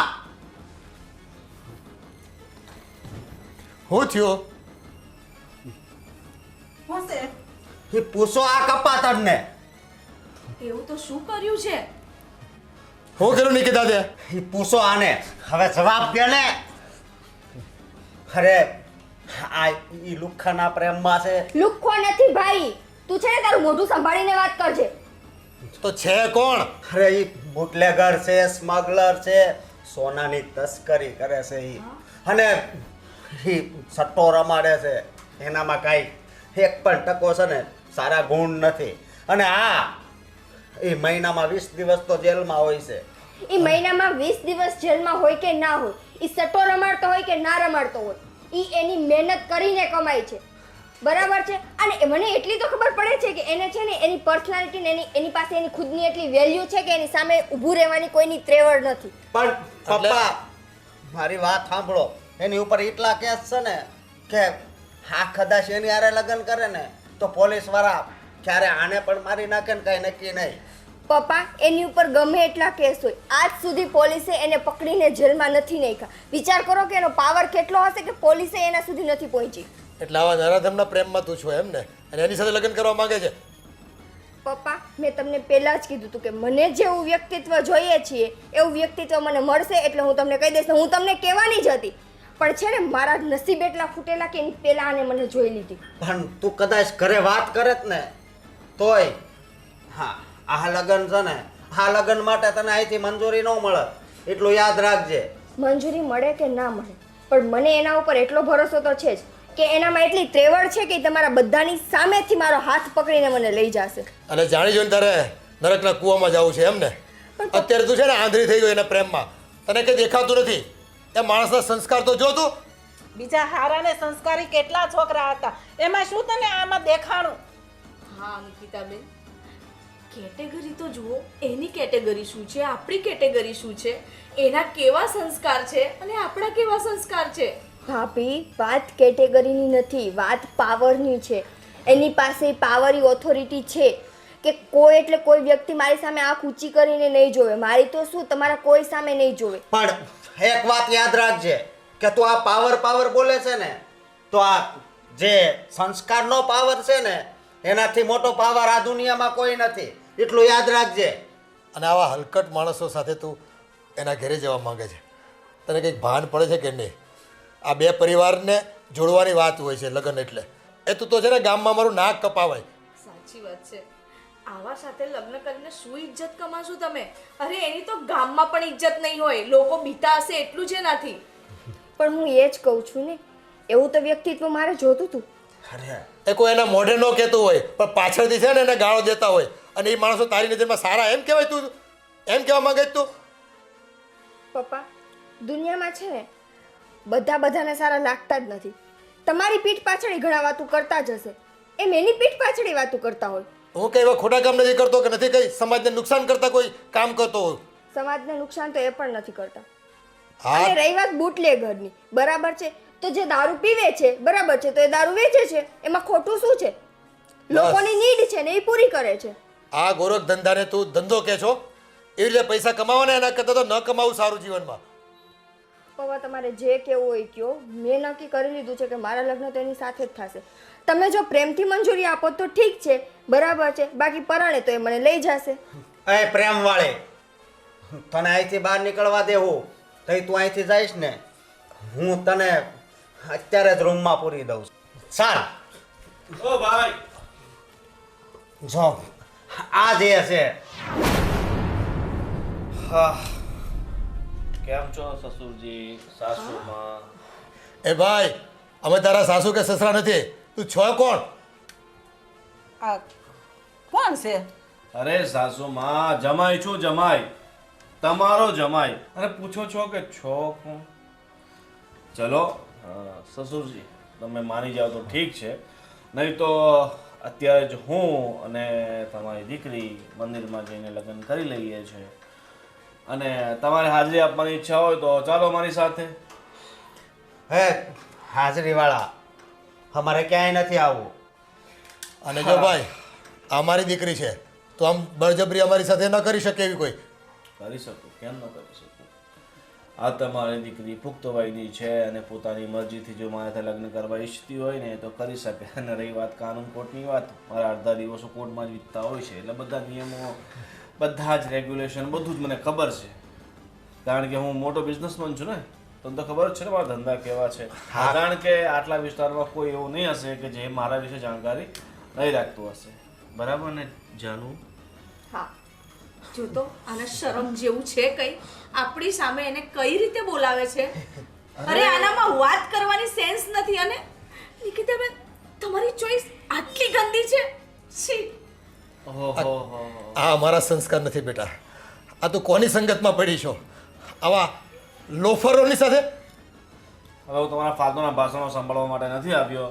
હું થયો?
એ પૂછો આ કપાતરને.
એવું તો શું કર્યું છે?
હું કર્યું નિકિતા દે?
એ પૂછો આને, હવે જવાબ દે ને. અરે આ ઈ લુખ્ખાના પ્રેમમાં છે.
લુખ્ખો નથી ભાઈ, તું છે ને તારું મોઢું સંભાળીને વાત કરજે.
તો છે કોણ?
અરે ઈ બુટલેગર છે, સ્મગલર છે, સોનાની તસ્કરી કરે છે ઈ, અને ઈ સટ્ટો રમાડે છે. એનામાં કાંઈ એક પણ ટકો છે ને સારા ગુણ નથી. અને એ મહિનામાં 20 દિવસ તો જેલમાં હોય છે.
એ મહિનામાં 20 દિવસ જેલમાં હોય કે ના હોય, એ સટ્ટો રમાડતો હોય કે ના રમાડતો હોય, એ એની મહેનત કરીને કમાય છે, બરાબર છે? અને મને એટલી તો ખબર પડે છે કે એને છે ને એની પર્સનાલિટી ને એની પાસે એની ખુદની એટલી વેલ્યુ છે કે એની સામે ઊભું રહેવાની કોઈની ત્રેવડ નથી.
પણ પપ્પા, મારી વાત સાંભળો. એની ઉપર એટલા કેસ છે ને કે કદાચ એની હારે લગ્ન કરે ને તો પોલીસ વાળા ક્યારે આને પણ મારી નાખે ને કઈ નક્કી નહીં.
પપ્પા, એની ઉપર ગમે એટલા કેસ હોય, આજ સુધી પોલીસે એને પકડીને જેલમાં નથી નાખ્યા. વિચાર કરો કે એનો પાવર કેટલો હશે કે પોલીસે એના સુધી નથી પહોંચી.
એટલે આવા નરાધમના પ્રેમમાં તું છો એમ ને, અને એની સાથે લગ્ન કરવા માંગે છે?
પપ્પા, મેં તમને પહેલા જ કીધું હતું કે મને જેવું વ્યક્તિત્વ જોઈએ છીએ એવું વ્યક્તિત્વ મને મળશે એટલે હું તમને કહી દઈશ. હું તમને કહેવાની જ હતી, પણ છે ને મારા નસીબ એટલા ફૂટેલા કે એની પહેલા આને મને જોઈ લીધી.
પણ તું કદાચ ઘરે વાત કરે જ ને તોય આ લગ્ન છે ને, આ લગ્ન માટે તને અહીંથી મંજૂરી ન મળે, એટલું યાદ રાખજે.
મંજૂરી મળે કે ના મળે, પણ મને એના ઉપર એટલો ભરોસો તો છે જ કે એનામાં એટલી ત્રેવડ છે કે તમારા બધાની સામેથી મારો હાથ પકડીને મને લઈ જશે.
અને જાણી જોઈને તારે નરકના કૂવામાં જવું છે એમ ને? અત્યારે તું છે ને આંધળી થઈ ગયો એના પ્રેમમાં, તને કંઈ દેખાતું નથી. એ માણસના સંસ્કાર તો જો તું.
બીજા હારા ને સંસ્કારી કેટલા છોકરા હતા, એમાં શું તને આમાં દેખાણું?
હા અંકિતાબેન, કેટેગરી તો જુઓ. એની કેટેગરી શું છે, આપણી કેટેગરી શું છે, એના કેવા સંસ્કાર છે અને આપણા કેવા સંસ્કાર છે.
ભાભી, વાત કેટેગરીની નથી, વાત પાવરની છે. એની પાસે પાવરની ઓથોરિટી છે કે કોઈ એટલે કોઈ વ્યક્તિ મારી સામે આંખ ઊંચી કરીને નહીં જોવે. મારી તો શું, તમારા કોઈ સામે નહીં જોવે.
પણ એક વાત યાદ રાખજે કે તું આ પાવર બોલે છે ને, તો આ જે સંસ્કારનો પાવર છે ને એનાથી મોટો પાવર આ દુનિયામાં કોઈ નથી, એટલું યાદ રાખજે.
અને આવા હલકટ માણસો સાથે તું એના ઘરે જવા માંગે છે, તને કંઈક ભાન પડે છે કે નહીં? આ બે પરિવારને જોડવાની વાત હોય છે લગ્ન એટલે. એ તું તો છે ને ગામમાં મારું નાક કપાવાય.
સાચી વાત છે. આવા સાથે લગ્ન કરીને શું ઇજ્જત કમાશો તમે? અરે એની તો ગામમાં પણ ઇજ્જત નહીં હોય, લોકો બીતા હશે એટલું જ એનાથી.
પણ હું એ જ કહું છું ને, એવું તો વ્યક્તિત્વ મારે જોતું હતું.
એ કોઈ એના મોઢે ન કહેતું હોય પણ પાછળથી છે ને એને ગાળો દેતા હોય, અને એ માણસો તારી નજરમાં સારા એમ કહેવાય? તું એમ કહેવા માંગે તું?
પપ્પા દુનિયામાં છે ને બધાને સારા લાગતા જ નથી. તમારી પીઠ પાછળ ઘણા વાતું કરતા જ હશે, એમ એની પીઠ પાછળ વાતું કરતા હોય.
હું કઈ એવા ખોટા કામ નથી કરતો કે નથી કઈ સમાજને નુકસાન કરતા કોઈ કામ કરતો હોય.
સમાજને નુકસાન તો એ પણ નથી કરતા.
હા
અને રહી વાત બુટલેગરની, બરાબર છે, તો જે દારૂ પીવે છે બરાબર છે, તો એ દારૂ વેચે છે, એમાં ખોટું શું છે? લોકોની નીડ છે ને એ પૂરી કરે છે.
આ ગોરખ ધંધાને તું ધંધો કે છો? એવી રીતે પૈસા કમાવાના એના કરતાં તો ન કમાવું સારું જીવનમાં.
પપ્પા તમારે જે કેવું હોય કયો, મેં નક્કી કરી લીધું છે કે મારા લગ્ન તો એની સાથે જ થશે. તમે જો પ્રેમથી મંજૂરી આપો તો ઠીક છે, બરાબર છે, બાકી પરાણે તો એ મને લઈ જશે.
એ પ્રેમ વાળે, તને અહીંથી બહાર નીકળવા દેવું તઈ તું અહીંથી જઈશ ને, હું તને અત્યારે જ રૂમમાં પૂરી દઉં છું. ચાલ
ઓ ભાઈ,
જો આ જે છે. હા,
કેમ છો સસુરજી, સાસુમાં?
એ ભાઈ, અમે તારા સાસુ કે સસરા નથી. તું છો કોણ?
આ કોણ છે?
અરે સાસુમાં, જમાઈ છું, જમાઈ, તમારો જમાઈ. અને પૂછો છો કે છો કોણ? ચલો સસુરજી, તમે માની જાઓ તો ઠીક છે, નહીં તો અત્યારે જ હું અને તમારી દીકરી મંદિરમાં જઈને લગ્ન કરી લઈએ છીએ. અને તમારે હાજરી આપવાની ઈચ્છા હોય તો ચાલો મારી સાથે.
હે હાજરી વાળા, અમારે ક્યાંય નથી આવવું.
અને જો ભાઈ, આ મારી દીકરી છે, તો આમ બળજબરી અમારી સાથે ન કરી શકે એવી કોઈ.
કરી શકું, કેમ ન કરી શકું? આ તમારી દીકરી પુખ્ત વયની છે અને પોતાની મરજીથી જો મારાથી લગ્ન કરવા ઈચ્છતી હોય ને તો કરી શકે. અને રહી વાત કાનૂન કોર્ટની વાત, મારા અડધા દિવસો કોર્ટમાં જ વીતતા હોય છે, એટલે બધા નિયમો, બધા જ રેગ્યુલેશન, બધું જ મને ખબર છે. કારણ કે હું મોટો બિઝનેસમેન છું ને, તમને તો ખબર જ છે ને મારા ધંધા કેવા છે. કારણ કે આટલા વિસ્તારમાં કોઈ એવું નહીં હશે કે જે મારા વિશે જાણકારી નહીં રાખતું હશે. બરાબર ને જાનુ?
હા, જો તો આને શરમ જેવું છે કઈ? આપણી સામે એને કઈ રીતે બોલાવે છે? અરે આનામાં વાત કરવાની સેન્સ નથી. અને નિકિતાબેન, તમારી ચોઈસ આટલી ગંદી છે? છી.
ઓહો,
આ અમારા સંસ્કાર નથી બેટા. આ તું કોની સંગતમાં પડી છો? આવા લોફરોની સાથે?
હવે હું તમારા ફાધરના ભાષણો સાંભળવા માટે નથી આવ્યો,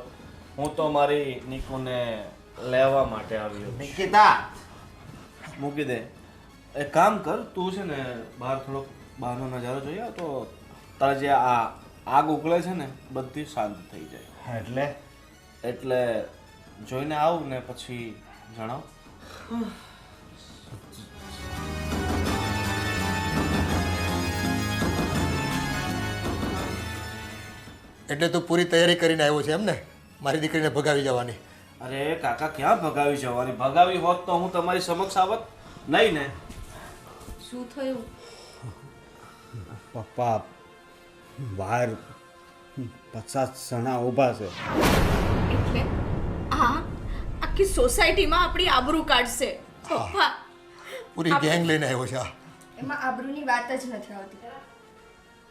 હું તો મારી નિકુને લેવા માટે આવ્યો.
નિકિતા,
મૂકી દે. એક કામ કર, તું છે ને બહાર થોડોક બહારનો નજારો જોઈ આવ તો તારે જે આ આગ ઉકળે છે ને બધી શાંત થઈ જાય. એટલે જોઈને આવ ને પછી જણાવ.
એટલે તું પૂરી તૈયારી કરીને આવ્યો છે એમ ને, મારી દીકરીને ભગાવી જવાની?
અરે કાકા, ક્યાં ભગાવી જવાની? ભગાવી હોત તો હું તમારી સમક્ષ આવત નહીં ને.
શું થયું?
પપ્પા બહાર 50 જણા ઊભા છે.
એટલે આ આખી સોસાયટીમાં આપણી આબરૂ કાઢશે. પપ્પા,
પૂરી ગેંગ લઈને આવ્યો છે આ.
એમાં આબરૂની વાત જ નથી આવતી.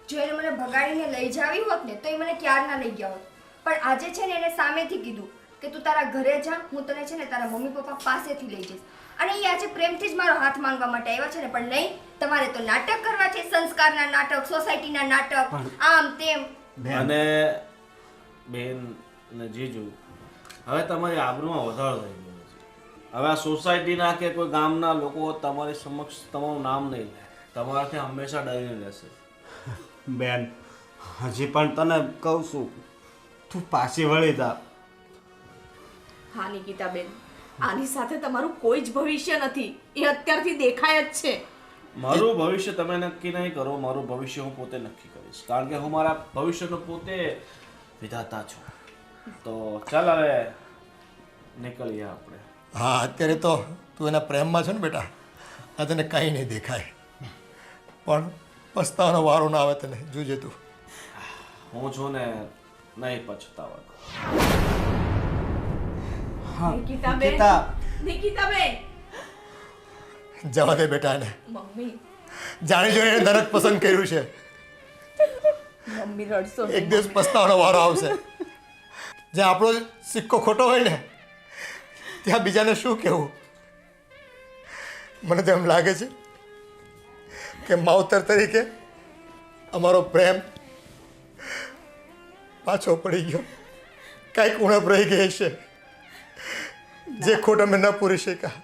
જો એને મને ભગાડીને લઈ જાવી હોત ને તો એ મને ક્યારના લઈ ગયા હોત. પણ આજે છે ને એને સામેથી કીધું કે તું તારા ઘરે જા, હું તને છે ને તારા મમ્મી પપ્પા પાસેથી લઈ જઈશ. અને એ આજે પ્રેમથી જ મારો હાથ માંગવા માટે આવ્યા છે ને, પણ નહીં, તમારે તો નાટક કરવા છે, સંસ્કારના નાટક, સોસાયટીના નાટક, આમ તેમ.
અને બેન ને જીજુ, હવે તમારી આબરૂમાં વધારો થઈ ગયો છે. હવે આ સોસાયટીના કે કોઈ ગામના લોકો તમારી સમક્ષ તમારું નામ નહીં લે, તમારાથી હંમેશા ડરીને રહેશે.
બેન, હજી પણ તને કહું છું, તું પાછી વળી જા.
હા નિકિતાબેન, આની સાથે તમારું કોઈ જ ભવિષ્ય નથી, એ અત્યારથી દેખાય જ છે.
મારું ભવિષ્ય તમે નક્કી નહીં કરો, મારું ભવિષ્ય હું પોતે નક્કી કરીશ. કારણ કે હું મારા ભવિષ્યનો પોતે વિધાતા છું. તો ચાલ હવે નીકળીએ આપણે.
હા, અત્યારે તો તું એના પ્રેમમાં છો ને બેટા, આ તને કાંઈ નહીં દેખાય, પણ પસ્તાવાનો વારો ના આવે તને. જોજે તું.
હું છું ને, નહીં પછતાવા.
નિકિતાબેન, નિકિતાબેન.
જવા દે બેટા એને.
મમ્મી,
જાણી જોઈને નરક પસંદ કર્યું છે.
મમ્મી રડશો નહીં.
એક દિવસ પસ્તાવાનો વારો આવશે. જ્યાં આપણો સિક્કો ખોટો હોય ને, ત્યાં બીજાને શું કહેવું? મને તો એમ લાગે છે કે માવતર તરીકે અમારો પ્રેમ પાછો પડી ગયો. કાંઈક ઉણપ રહી ગઈ છે જે ખોટ અમે ન પૂરી શક્યા.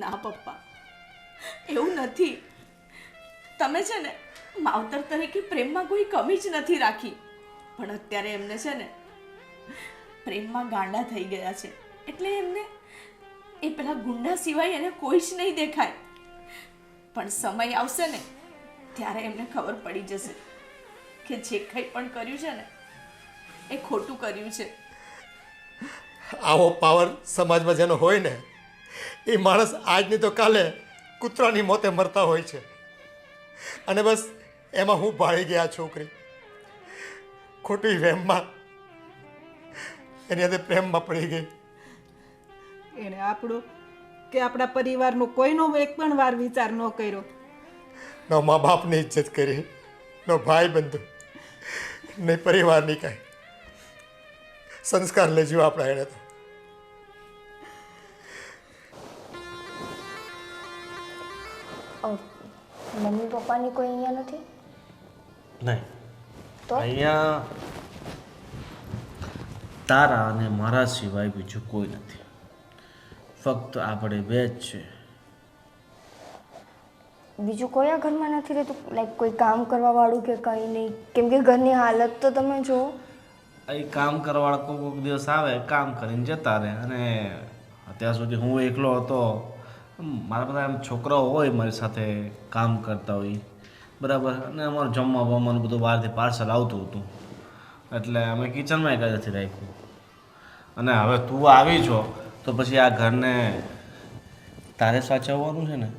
ના પપ્પા, એવું નથી. તમે છે ને માવતર તરીકે પ્રેમમાં કોઈ કમી જ નથી રાખી, પણ અત્યારે એમને છે ને પ્રેમમાં ગાંડા થઈ ગયા છે. એટલે એમને એ પેલા ગુંડા સિવાય એને કોઈ જ નહીં દેખાય. પણ સમય આવશે ને ત્યારે એમને ખબર પડી જશે કે જે કંઈ પણ કર્યું છે ને એ ખોટું કર્યું છે.
આવો પાવર સમાજમાં જેનો હોય ને એ માણસ આજની તો કાલે કૂતરાની મોતે મરતા હોય છે. અને બસ એમાં હું ભાળી ગયા છોકરી ખોટી વહેમમાં એની અંદર પ્રેમમાં પડી ગઈ.
એણે આપણું કે આપણા પરિવારનો કોઈનો એક પણ વાર વિચાર ન કર્યો.
ન મા બાપની ઇજ્જત કરી, ન ભાઈ બંધુ, નહીં પરિવારની કાંઈ સંસ્કાર લઈ જવા આપણા એણે તો.
મમ્મી પપ્પાની કોઈ અહીંયા નથી
નહીં,
તો
અહીંયા તારા અને મારા સિવાય બીજું કોઈ નથી. ફક્ત આપણે બે જ છે.
બીજું કોઈ આ ઘરમાં નથી રહેતું? લાઈક કોઈ કામ કરવા વાળું કે કંઈ નહીં? કેમ કે ઘરની હાલત તો તમે જુઓ.
અહીં કામ કરવાવાળા કોઈક દિવસ આવે, કામ કરીને જતા રહે. અને અત્યાર સુધી હું એકલો હતો. મારા બધા એમ છોકરાઓ હોય મારી સાથે કામ કરતા હોય, બરાબર. અને અમારું જમવા બમવાનું બધું બહારથી પાર્સલ આવતું હતું, એટલે અમે કિચનમાં કંઈ નથી રાખ્યું. અને હવે તું આવી છો તો પછી આ ઘરને તારે સાચવવાનું છે ને.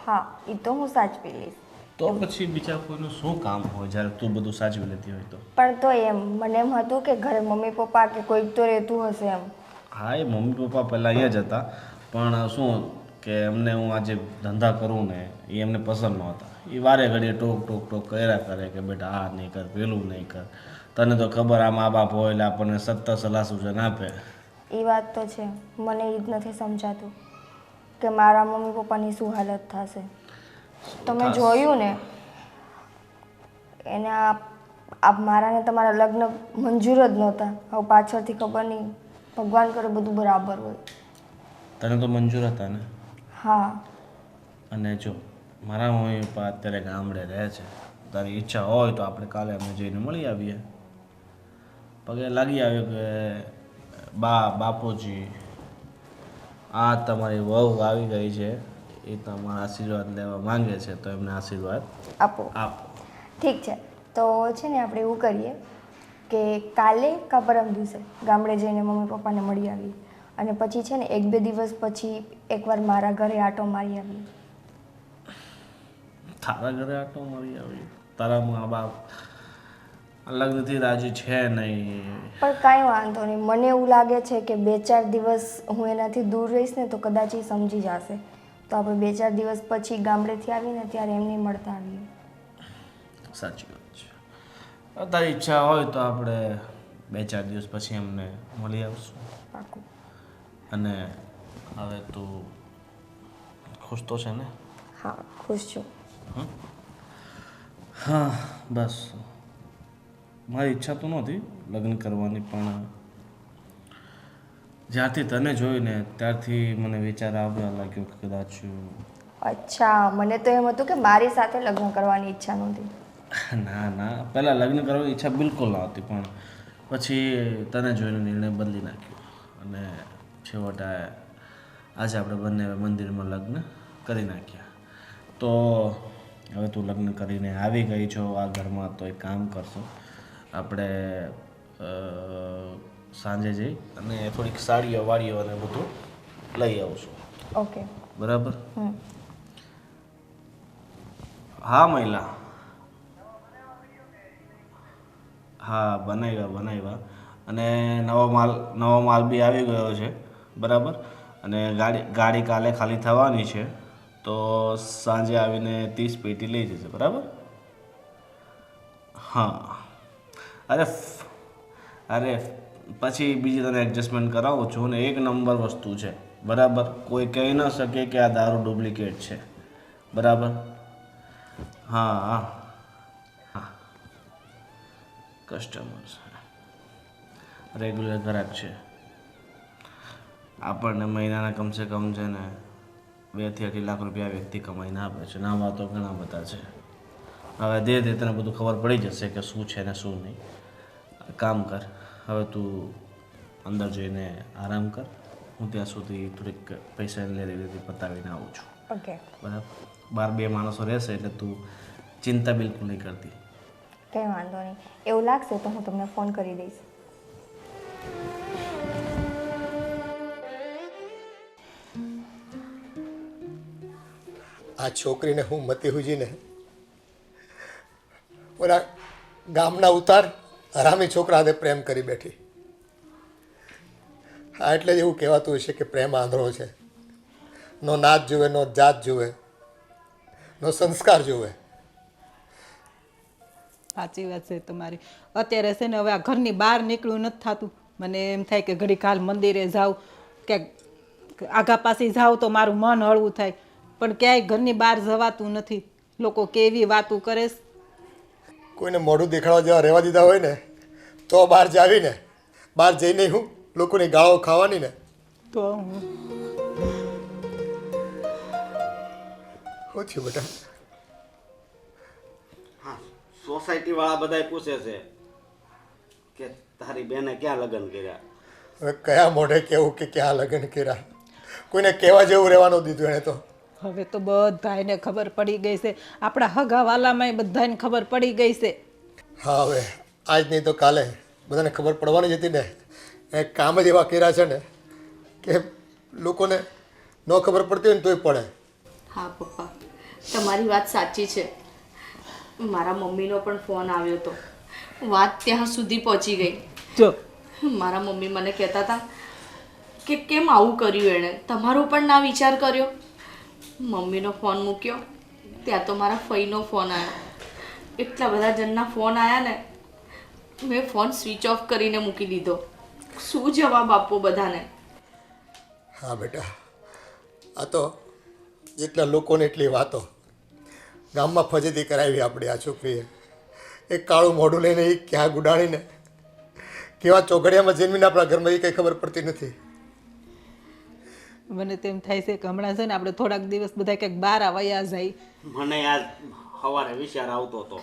હા, એ તો હું સાચવી લઈશ.
તો પછી બીજા કોઈનું શું કામ હોય જ્યારે તું બધું સાચવી લેતી હોય તો?
પણ તો એમ મને એમ હતું કે ઘરે મમ્મી પપ્પા કે કોઈક તો રહેતું હશે એમ.
હા, એ મમ્મી પપ્પા પહેલાં અહીંયા જ હતા, પણ શું કે એમને હું આજે ધંધા કરું ને એ એમને પસંદ નહોતા. એ વારે ઘડીએ ટોક ટોક ટોક કર્યા કરે કે બેટા આ નહીં કર, પેલું નહીં કર. તને તો ખબર આ મા બાપ હોય એટલે આપણને સત્તર સલાહ સૂચન આપે.
એ વાત તો છે, મને એ જ નથી સમજાતું કે મારા મમ્મી પપ્પાની શું હાલત થશે. તમે જોયું ને એને આ મારાને તમારા લગ્ન મંજૂર જ નહોતા. હવે પાછળથી ખબર નહીં, ભગવાન કરે બધું બરાબર હોય.
તને તો મંજૂર હતા ને?
હા.
અને જો મારા મમ્મી પપ્પા અત્યારે ગામડે રહે છે. તારી ઈચ્છા હોય તો આપણે કાલે અમે જઈને મળી આવીએ. પગે લાગી આવ્યો કે બાપુજી આ તમારી વહુ આવી ગઈ છે, એ તમારા આશીર્વાદ લેવા માંગે છે, તો એમને આશીર્વાદ
આપો. ઠીક છે, તો છે ને આપણે એવું કરીએ કે કાલે કા પરમ દિવસે ગામડે જઈને મમ્મી પપ્પાને મળી આવીએ. અને પછી છે ને 1-2 દિવસ પછી એકવાર મારા ઘરે આંટો મારી આવીએ.
તારા ઘરે આટો મારી આવી? તારા મા બાપ લગ્નથી રાજી છે નહીં.
પણ કાંઈ વાંધો નહીં, મને એવું લાગે છે કે 2-4 દિવસ હું એનાથી દૂર રહીશ ને તો કદાચ એ સમજી જશે. તો આપણે 2-4 દિવસ પછી ગામડેથી આવીને ત્યારે એમને મળતા આવીએ.
સાચી વાત છે. તારી ઈચ્છા હોય તો આપણે 2-4 દિવસ પછી એમને મળી આવશું.
પાકું.
અને હવે તું ખુશ તો છે ને?
હા, ખુશ છું.
હા, બસ મારી ઈચ્છા તો નહોતી લગ્ન કરવાની, પણ જ્યારથી તને જોઈ ને ત્યારથી મને વિચાર આવવા લાગ્યો કે કદાચ.
અચ્છા, મને તો એમ હતું કે મારી સાથે લગ્ન કરવાની ઈચ્છા નહોતી.
ના, પહેલાં લગ્ન કરવાની ઈચ્છા બિલકુલ નહોતી, પણ પછી તને જોઈને નિર્ણય બદલી નાખ્યો. અને છેવટે આજે આપણે બંને મંદિરમાં લગ્ન કરી નાખ્યા. તો હવે તું લગ્ન કરીને આવી ગઈ છો આ ઘરમાં, તો એક કામ કરશો, આપણે સાંજે જઈ અને થોડીક સાડીઓ વાડીઓ અને બધું લઈ આવશું.
ઓકે,
બરાબર? હા મહિલા, હા બનાવ્યા. અને નવો માલ બી આવી ગયો છે, બરાબર. અને ગાડી કાલે ખાલી થવાની છે, તો સાંજે આવીને 30 પેટી લઈ જશે, બરાબર? હા. અરે પછી બીજી તને એડજસ્ટમેન્ટ કરાવું છું ને, 1 નંબર વસ્તુ છે, બરાબર. કોઈ કહી ન શકે કે આ દારૂ ડુપ્લિકેટ છે, બરાબર? હા, કસ્ટમર્સ રેગ્યુલર ગ્રાહક છે. આપણને મહિનાના કમસે કમ છે ને 2 થી 2.5 લાખ રૂપિયા વ્યક્તિ કમાઈને આપે છે. નામ તો ઘણા બધા છે. હવે ધીરે ધીરે તને બધું ખબર પડી જશે કે શું છે ને શું નહીં. કામ કર, હવે તું અંદર જઈને આરામ કર. હું ત્યાં સુધી થોડીક પૈસાની લેતી પતાવીને આવું છું.
ઓકે.
બરાબર? બહાર 2 માણસો રહેશે એટલે તું ચિંતા બિલકુલ નહીં કરતી.
કંઈ વાંધો નહીં, એવું લાગશે તો હું તમને ફોન કરી દઈશ.
આ છોકરીને હું મતી હુજીને ઓલા ગામના ઉતાર હરામી છોકરા હાથે પ્રેમ કરી બેઠી. હા, એટલે જ એવું કહેવાતું હશે કે પ્રેમ આંધળો છે. નો નાત જુએ, નો જાત જુએ, નો સંસ્કાર જુએ.
સાચી વાત છે તમારી. અત્યારે છે ને હવે આ ઘરની બહાર નીકળવું નથી થતું. મને એમ થાય કે ઘડીક હાલ મંદિરે જાઉં કે આગા પાછી જાઉં તો મારું મન હળવું થાય, પણ ક્યાંય ઘરની બહાર જવાતું નથી. લોકો કેવી વાતું કરે છે.
કોઈને મોઢું દેખાડવા જેવા રહેવા દીધા હોય ને તો બહાર જાવીને બહાર જઈને હું લોકોની ગાળો ખાવાની ને.
તો હું
શું થયું બેટા?
હા, સોસાયટીવાળા બધાય પૂછે છે કે તારી બેને ક્યાં લગ્ન કર્યા.
હવે કયા મોઢે કહેવું કે ક્યાં લગ્ન કર્યા? કોઈને કહેવા જેવું રહેવાનું દીધું એણે તો.
હવે તો બધાને ખબર પડી ગઈ છે. આપણા હગાવાલામાંય બધાને ખબર પડી ગઈ છે.
હા, હવે આજ નહીં તો કાલે બધાને ખબર પડવાની જ હતી ને. એ કામ જ એવા કર્યા છે ને કે લોકોને ન ખબર પડતી હોય ને તોય પડે.
હા પપ્પા, તમારી વાત સાચી છે. મારા મમ્મીનો પણ ફોન આવ્યો હતો. વાત ત્યાં સુધી પહોંચી ગઈ.
જો
મારા મમ્મી મને કહેતા હતા કે કેમ આવું કર્યું એણે, તમારો પણ ના વિચાર કર્યો. મમ્મીનો ફોન મૂક્યો ત્યાં તો મારા ફઈનો ફોન આવ્યો. એટલા બધા જણના ફોન આવ્યા ને, મેં ફોન સ્વિચ ઓફ કરીને મૂકી દીધો. શું જવાબ આપવો બધાને?
હા બેટા, આ તો જેટલા લોકોને એટલી વાતો. ગામમાં ફજેતી કરાવી આપણે આ છોકરીએ. એક કાળું મોઢું લઈને એ ક્યાં ગુડાણીને કેવા ચોઘડિયામાં જન્મીને આપણા ઘરમાં એ કંઈ ખબર પડતી નથી.
મને તેમ થાય છે કે હમણાં છે ને આપણે થોડાક દિવસ બધા ક્યાંક બહાર આવ્યા જાય.
મને આજ સવારે વિચાર આવતો હતો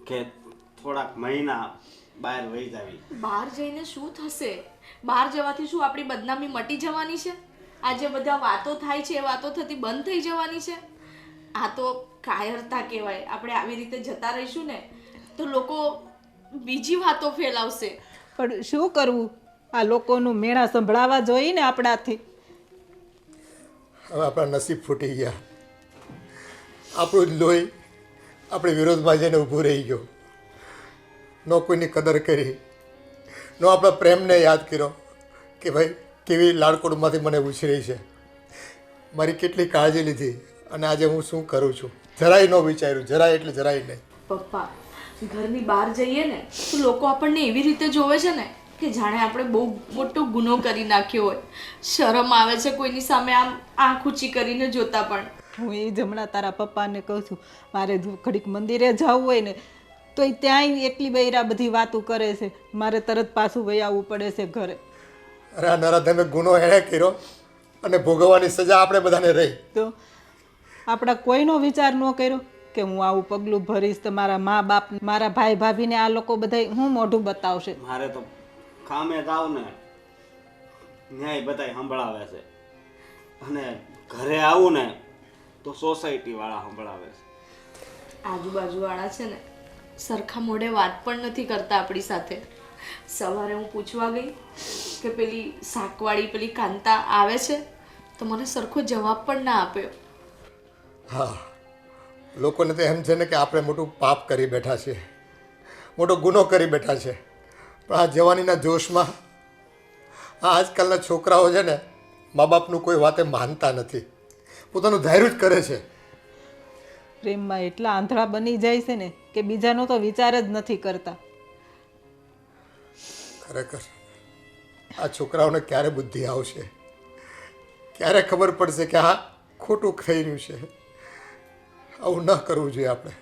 કે થોડાક મહિના બહાર વહી જાવી.
બહાર જઈને શું થશે? બહાર જવાથી શું આપણી બદનામી મટી જવાની છે? આ જે બધા વાતો થાય છે એ વાતો થતી બંધ થઈ જવાની છે? આ તો કાયરતા કહેવાય. આપણે આવી રીતે જતા રહીશું ને તો લોકો બીજી વાતો ફેલાવશે.
પણ શું કરવું? આ લોકોનું મેળા સંભળાવા જોઈએ ને આપણાથી.
હવે આપણા નસીબ ફૂટી ગયા. આપણું જ લોહી આપણી વિરોધમાં જઈને ઊભું રહી ગયો. ન કોઈની કદર કરી, ન આપણા પ્રેમને યાદ કર્યો કે ભાઈ કેવી લાડકોડમાંથી મને ઉછરી છે, મારી કેટલી કાળજી લીધી, અને આજે હું શું કરું છું જરાય ન વિચાર્યું. જરાય એટલે જરાય નહીં.
પપ્પા, ઘરની બહાર જઈએ ને તો લોકો આપણને એવી રીતે જોવે છે ને કે જાણે આપણે બહુ મોટો ગુનો કરી નાખ્યો હોય. શરમ આવે છે કોઈની સામે આમ આંખ ઊંચી કરીને જોતા પણ.
હું એ જ હમણાં તારા પપ્પાને કહું છું, મારે ઘડીક મંદિરે જવું હોય ને તો એ ત્યાંય એટલી બૈરા બધી વાતો કરે છે. મારે તરત પાછું વહી આવવું પડે છે ઘરે.
અરે આ નરાધમે ગુનો એણે કર્યો અને ભોગવવાની સજા આપણે બધાને રહી.
તો આપણા કોઈનો વિચાર ન કર્યો કે હું આવું પગલું ભરીશ તો મારા મા બાપ, મારા ભાઈ ભાભીને આ લોકો બધા હું મોઢું બતાવશે.
મારે તો કામે જાવ ને ન્યાય બધાય સંભળાવે છે, અને ઘરે આવું ને તો સોસાયટીવાળા સંભળાવે છે.
આજુબાજુવાળા છે ને સરખા મોઢે વાત પણ નથી કરતા આપણી સાથે. સવારે હું પૂછવા ગઈ કે પેલી શાકવાળી પેલી કાંતા આવે છે તો મને સરખો જવાબ પણ ના આપ્યો.
હા, લોકોને તો એમ છે ને કે આપણે મોટું પાપ કરી બેઠા છીએ, મોટો ગુનો કરી બેઠા છે. પણ આ જવાનીના જોશમાં આ આજકાલના છોકરાઓ છે ને મા બાપનું કોઈ વાતે માનતા નથી, પોતાનું ધાર્યું જ કરે છે.
પ્રેમમાં એટલા આંધળા બની જાય છે ને કે બીજાનો તો વિચાર જ નથી કરતા.
ખરેખર આ છોકરાઓને ક્યારે બુદ્ધિ આવશે, ક્યારે ખબર પડશે કે આ ખોટું થઈ રહ્યું છે. આવું ન કરવું જોઈએ આપણે.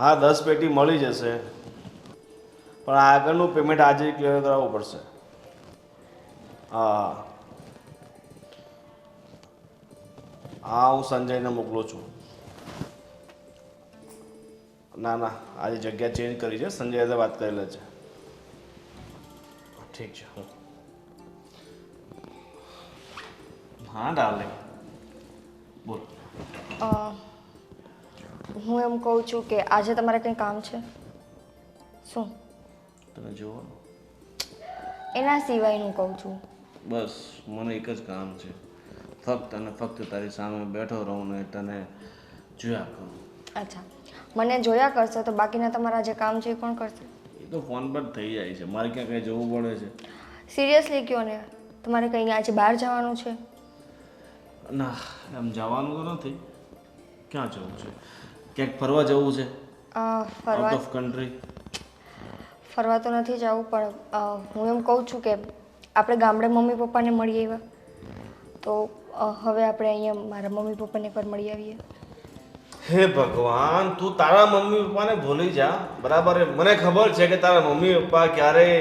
હા 10 પેટી મળી જશે, પણ આગળનું પેમેન્ટ આજે ક્લિયર કરાવવું પડશે. હા હા, હું સંજયને મોકલું છું. ના ના, આજે જગ્યા ચેન્જ કરી છે, સંજય સાથે વાત કરી લે છે. ઠીક છે. હા ડાર્લિંગ, બોલ.
હું એમ કહું છું કે આજે તમારે કંઈ કામ છે શું?
તને જોવો
એના સિવાયનું કહું છું.
બસ મને એક જ કામ છે, ફક્ત અને ફક્ત તારી સામે બેઠો રહું ને તને જોયા કરું.
અચ્છા, મને જોયા કરશો તો બાકીના તમારા જે કામ છે એ કોણ કરશે?
એ તો ફોન પર થઈ જાય છે, મારે ક્યાં કંઈ જવું પડે છે?
સિરિયસલી કહો ને, તમારે કંઈ આજે બહાર જવાનું છે?
ના, એમ જવાનું તો નથી. ક્યાં જવું છે? ક્યાંક ફરવા જવું છે? આઉટ
ફરવા
ઓફ કન્ટ્રી?
ફરવા તો નથી જવું, પણ હું એમ કહું છું કે આપણે ગામડે મમ્મી પપ્પાને મળી આવ્યા, તો હવે આપણે અહીંયા મારા મમ્મી પપ્પાને પર મળી આવીએ.
હે ભગવાન, તું તારા મમ્મી પપ્પાને ભૂલી જા, બરાબર? મને ખબર છે કે તારા મમ્મી પપ્પા ક્યારેય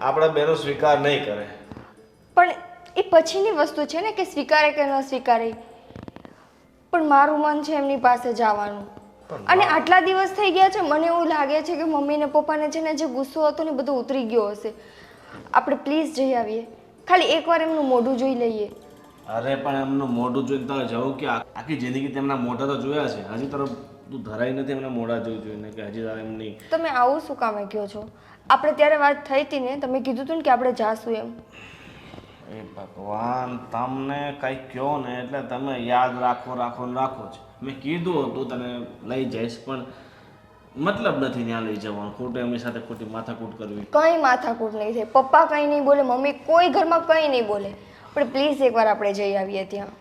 આપણા બેનો સ્વીકાર નહીં કરે.
પણ એ પછીની વસ્તુ છે ને કે સ્વીકારે કે ન સ્વીકારે, પણ મારું મન છે એમની પાસે જવાનું. અને આટલા દિવસ થઈ ગયા છે, મને એવું લાગે છે કે મમ્મી ને પપ્પાને છે ને જે ગુસ્સો હતો ને બધો ઉતરી ગયો હશે. આપણે પ્લીઝ જઈ આવીએ, ખાલી એકવાર એમનું મોઢું જોઈ લઈએ.
અરે પણ એમનું મોઢું જોઈને તારે જવું કે આખી જિંદગી તેમના મોઢા તો જોયા છે, હજી તારો તું ધરાઈ નથી એમના મોઢા જોઈને કે હજી તારે એમની.
તમે આવું શું કામે કહો છો? આપણે ત્યારે વાત થઈ હતી ને, તમે કીધું હતું ને કે આપણે જાશું એમ.
એ ભગવાન, તમને કંઈક કહો ને એટલે તમે યાદ રાખો ને રાખો જ. મેં કીધું હતું તને લઈ જઈશ, પણ મતલબ નથી ત્યાં લઈ જવાનું, ખોટું એમની સાથે ખોટી માથાકૂટ કરવી.
કંઈ માથાકૂટ નહીં થાય, પપ્પા કંઈ નહીં બોલે, મમ્મી કોઈ ઘરમાં કંઈ નહીં બોલે, પણ પ્લીઝ એકવાર આપણે જઈ આવીએ ત્યાં.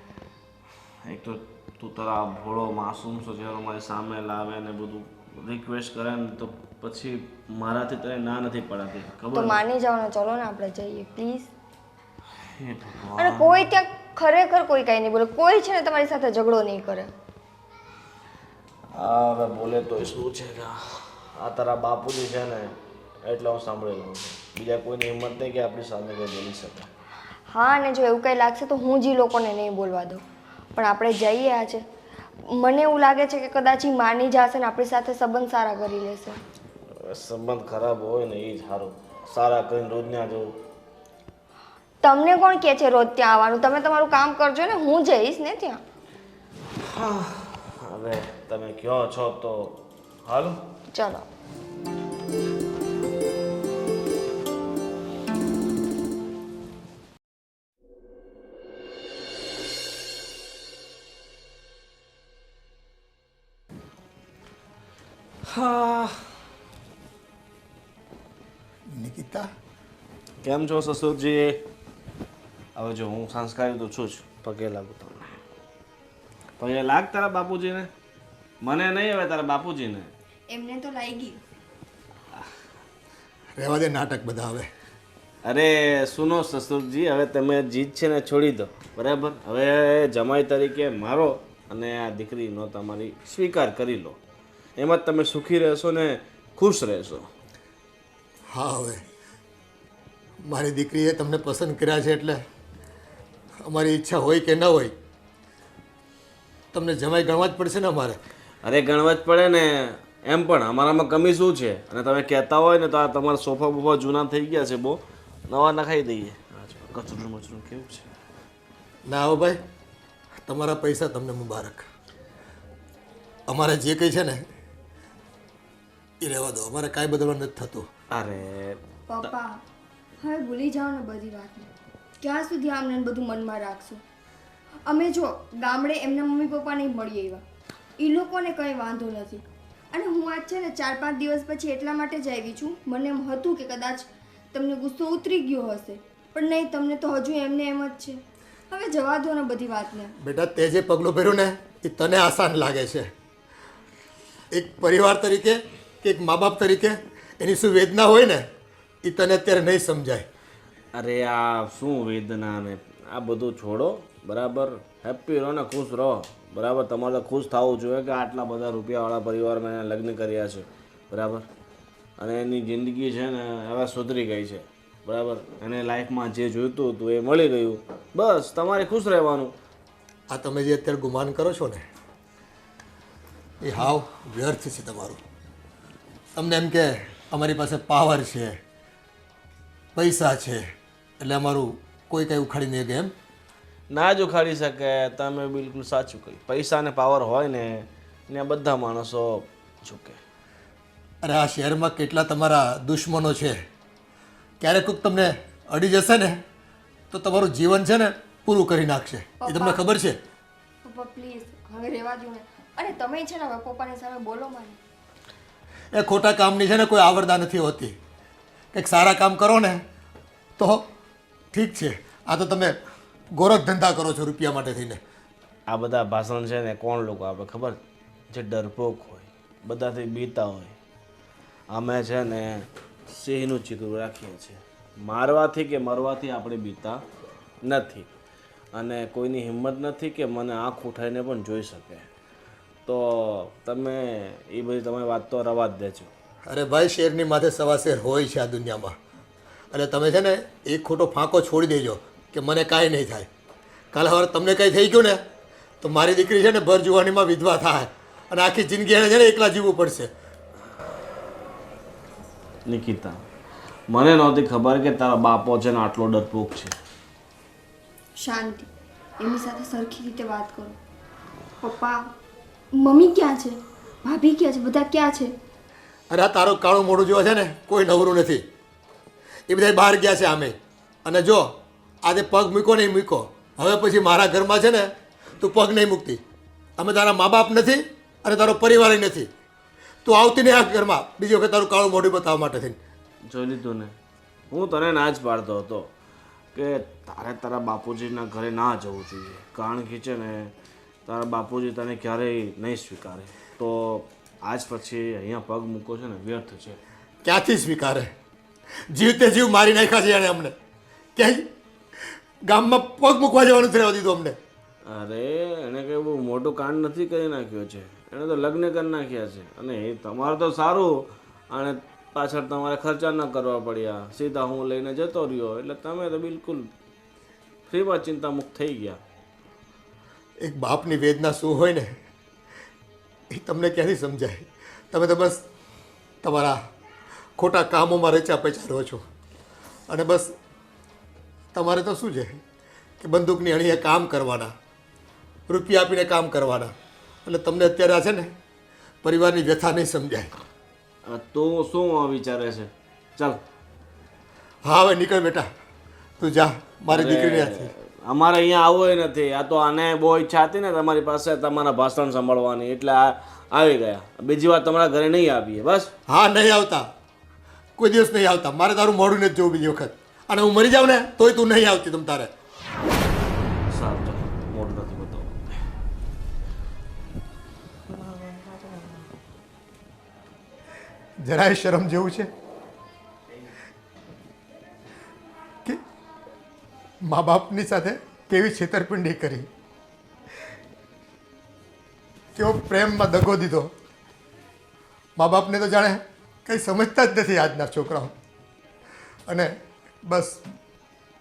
એક તો તું તારા ભોળો માસૂમ ચહેરો મારી સામે લાવે ને બધું રિક્વેસ્ટ કરે ને તો પછી મારાથી તને ના નથી પડાતી,
તો
ખબર?
માની જાઓ ને, ચલો ને આપણે જઈએ પ્લીઝ.
હે ભગવાન.
અને કોઈ ત્યાં ખરેખર કોઈ કાંઈ નહીં બોલે, કોઈ છે ને તમારી સાથે ઝઘડો નહીં કરે.
હવે બોલે તો શું છે કે આ તારા બાપુજી છે ને એટલે હું સાંભળી લઉં છું, બીજા કોઈની હિંમત નહીં કે આપણી સામે કંઈ બોલી શકે.
હા, અને જો એવું કંઈ લાગશે તો હું જ ઈ લોકોને નહીં બોલવા દઉં, પણ આપણે જઈએ આજે. મને એવું લાગે છે કે કદાચ ઈ માની જશે ને આપણી સાથે સંબંધ સારા કરી લેશે.
સંબંધ ખરાબ હોય ને એ જ સારું, સારા કરીને રોજ ના જવું.
તમને કોણ કહે છે રોજ ત્યાં આવવાનું? તમે તમારું કામ કરજો ને, હું જઈશ ને ત્યાં.
હવે તમે કહો છો તો હાલો.
ચલો.
હા,
નિકિતા,
કેમ છો સસુરજી? હવે જો હું સંસ્કારી તો છું જ, પગે લાગુ તમને. પગે લાગ તારા બાપુજીને, મને નહીં, હવે તારા બાપુજીને.
એમને તો લાગી.
રહેવા દે નાટક બધા હવે.
અરે સુનો સસુરજી, હવે તમે જીત છે ને છોડી દો, બરાબર? હવે જમાઈ તરીકે મારો અને આ દીકરીનો તમારી સ્વીકાર કરી લો, એમાં જ તમે સુખી રહેશો ને ખુશ રહેશો.
હા, હવે મારી દીકરીએ તમને પસંદ કર્યા છે એટલે અમારી ઈચ્છા હોય કે ન હોય તમને જમાઈ ગણવા જ પડશે ને અમારે.
અરે ગણવા જ પડે ને, એમ પણ અમારામાં કમી શું છે? અને તમે કહેતા હોય ને તો આ તમારા સોફા બોફા જૂના થઈ ગયા છે, બહુ નવા નખાઈ દઈએ. કચરું મચરું કેવું છે?
ના હો ભાઈ, તમારા પૈસા તમને મુબારક. અમારે જે કંઈ છે ને એ રહેવા દો, અમારે કાંઈ બદલવા નથી થતું.
અરે
પપ્પા, હવે ભૂલી જાઓ ને બધી વાતને. ક્યાં સુધી આમને બધું મનમાં રાખશું? અમે જો ગામડે એમના મમ્મી પપ્પાને મળી આવ્યા, એ લોકોને કંઈ વાંધો નથી. અને હું આજ છે ને 4-5 દિવસ પછી એટલા માટે જ આવી છું, મને એમ હતું કે કદાચ તમને ગુસ્સો ઉતરી ગયો હશે, પણ નહીં, તમને તો હજુ એમને એમ જ છે. હવે જવા દો ને બધી વાતને.
બેટા, તે જે પગલું ભર્યું ને એ તને આસાન લાગે છે. એક પરિવાર તરીકે કે એક મા બાપ તરીકે એની શું વેદના હોય ને એ તને અત્યારે નહીં સમજાય.
અરે આ શું વેદના ને આ બધું છોડો, બરાબર? હેપી રહો ને ખુશ રહો, બરાબર. તમારે તો ખુશ થવું જોઈએ કે આટલા બધા રૂપિયાવાળા પરિવારમાં એને લગ્ન કર્યા છે, બરાબર. અને એની જિંદગી છે ને હવે સુધરી ગઈ છે, બરાબર. એને લાઈફમાં જે જોઈતું હતું એ મળી ગયું, બસ તમારે ખુશ રહેવાનું.
આ તમે જે અત્યારે ગુમાન કરો છો ને એ હાવ વ્યર્થ છે તમારું. તમને એમ કે અમારી પાસે પાવર છે, પૈસા છે, એટલે અમારું કોઈ કંઈ ઉખાડી નહીં કે એમ.
ના જ ઉખાડી શકે. તમે બિલકુલ સાચું કહ્યું. પૈસા ને પાવર હોય ને એને બધા માણસો ઝૂકે.
અરે આ શહેરમાં કેટલા તમારા દુશ્મનો છે. ક્યારેક કોઈક તમને અડી જશે ને તો તમારું જીવન છે ને પૂરું કરી નાખશે. એ તમને ખબર છે?
પપ્પા પ્લીઝ હવે રહેવા દો ને. અને તમે છે ને હવે પપ્પાની સામે બોલો માને.
એ ખોટા કામની છે ને કોઈ આવરદા નથી હોતી. કંઈક સારા કામ કરો ને તો ઠીક છે. આ તો તમે ગોરખ ધંધા કરો છો રૂપિયા માટે થઈને.
આ બધા ભાષણ છે ને કોણ લોકો આપે ખબર? જે ડરપોક હોય, બધાથી બીતા હોય. અમે છે ને સિંહનું ચીકરું રાખીએ છીએ. મારવાથી કે મરવાથી આપણે બીતા નથી. અને કોઈની હિંમત નથી કે મને આંખ ઉઠાઈને પણ જોઈ શકે. તો તમે એ બધી તમે વાત તો રવા જ દેજો.
અરે ભાઈ, શેરની માથે સવા શેર હોય છે આ દુનિયામાં. અને તમે છે ને એક ખોટો ફાંકો છોડી દેજો કે મને કાંઈ નહીં થાય. કાલે હવે તમને કંઈ થઈ ગયું ને તો મારી દીકરી છે ને ભર જુવાનીમાં વિધવા થાય અને આખી જિંદગી એને છે ને એકલા જીવવું પડશે.
નિકિતા, મને નહોતી ખબર કે તારા બાપો છે ને આટલો ડરપોક છે.
શાંતિ, એમની સાથે સરખી રીતે વાત કરો. પપ્પા, મમ્મી ક્યાં છે? ભાભી ક્યાં છે? બધા ક્યાં છે?
અરે આ તારું કાળું મોઢું જોવા છે ને કોઈ નવરું નથી. એ બધા બહાર ગયા છે આમે. અને જો આજે પગ મૂકો નહીં મૂકો, હવે પછી મારા ઘરમાં છે ને તું પગ નહીં મૂકતી. અમે તારા મા બાપ નથી અને તારો પરિવાર નથી. તું આવતી નહીં આ ઘરમાં બીજી વખત તારું કાળું મોઢું બતાવવા માટે થઈને.
જોઈ લીધું ને, હું તને ના જ પાડતો હતો કે તારે તારા બાપુજીના ઘરે ના જવું જોઈએ. કારણ કે છે ને તારા બાપુજી તને ક્યારેય નહીં સ્વીકારે. તો આજ પછી અહીંયા પગ મૂકો છે ને વ્યર્થ છે.
ક્યાંથી સ્વીકારે? જીવતે જીવ મારી નાખ્યા છે એને અમને. ક્યાંય ગામમાં પગ મૂકવા જવાનું જ રહેવા દીધું અમને.
અરે એને કંઈ બહુ મોટું કાંડ નથી કરી નાખ્યો છે. એને તો લગ્ન કરી નાખ્યા છે. અને એ તમારું તો સારું, અને પાછળ તમારે ખર્ચા ન કરવા પડ્યા. સીધા હું લઈને જતો રહ્યો એટલે તમે તો બિલકુલ ફ્રીમાં ચિંતામુક્ત થઈ ગયા.
એક બાપની વેદના શું હોય ને એ તમને ક્યાંથી સમજાય? તમે તો બસ તમારા ખોટા કામોમાં રચ્યા પચ્યા રહો છો. અને બસ તમારે તો શું છે કે બંદૂકની અણીએ કામ કરવાના, રૂપિયા આપીને કામ કરવાના. એટલે તમને અત્યારે આ છે ને પરિવારની વ્યથા નહીં સમજાય.
તું શું વિચારે છે? ચાલ.
હા હવે નીકળ બેટા, તું જા મારી દીકરીને હાથે.
અમારે અહીંયા આવવું નથી. આ તો આને બહુ ઈચ્છા હતી ને તમારી પાસે તમારા ભાષણ સાંભળવાની, એટલે આ આવી ગયા. બીજી વાર તમારા ઘરે નહીં આવીએ બસ.
હા નહીં આવતા, કોઈ દિવસ નહીં આવતા. મારે તારું મોઢું નથી જોવું બીજી વખત. અને હું મરી જાઉં ને તોય તું નહીં આવતી તમ તારે.
સારું, ચાલો, મોઢું નથી બતાવું.
જરાય શરમ જેવું છે કે મા બાપની સાથે કેવી છેતરપિંડી કરી, કેવો પ્રેમમાં દગો દીધો. મા બાપને તો જાણે કંઈ સમજતા જ નથી આજના છોકરાઓ. અને બસ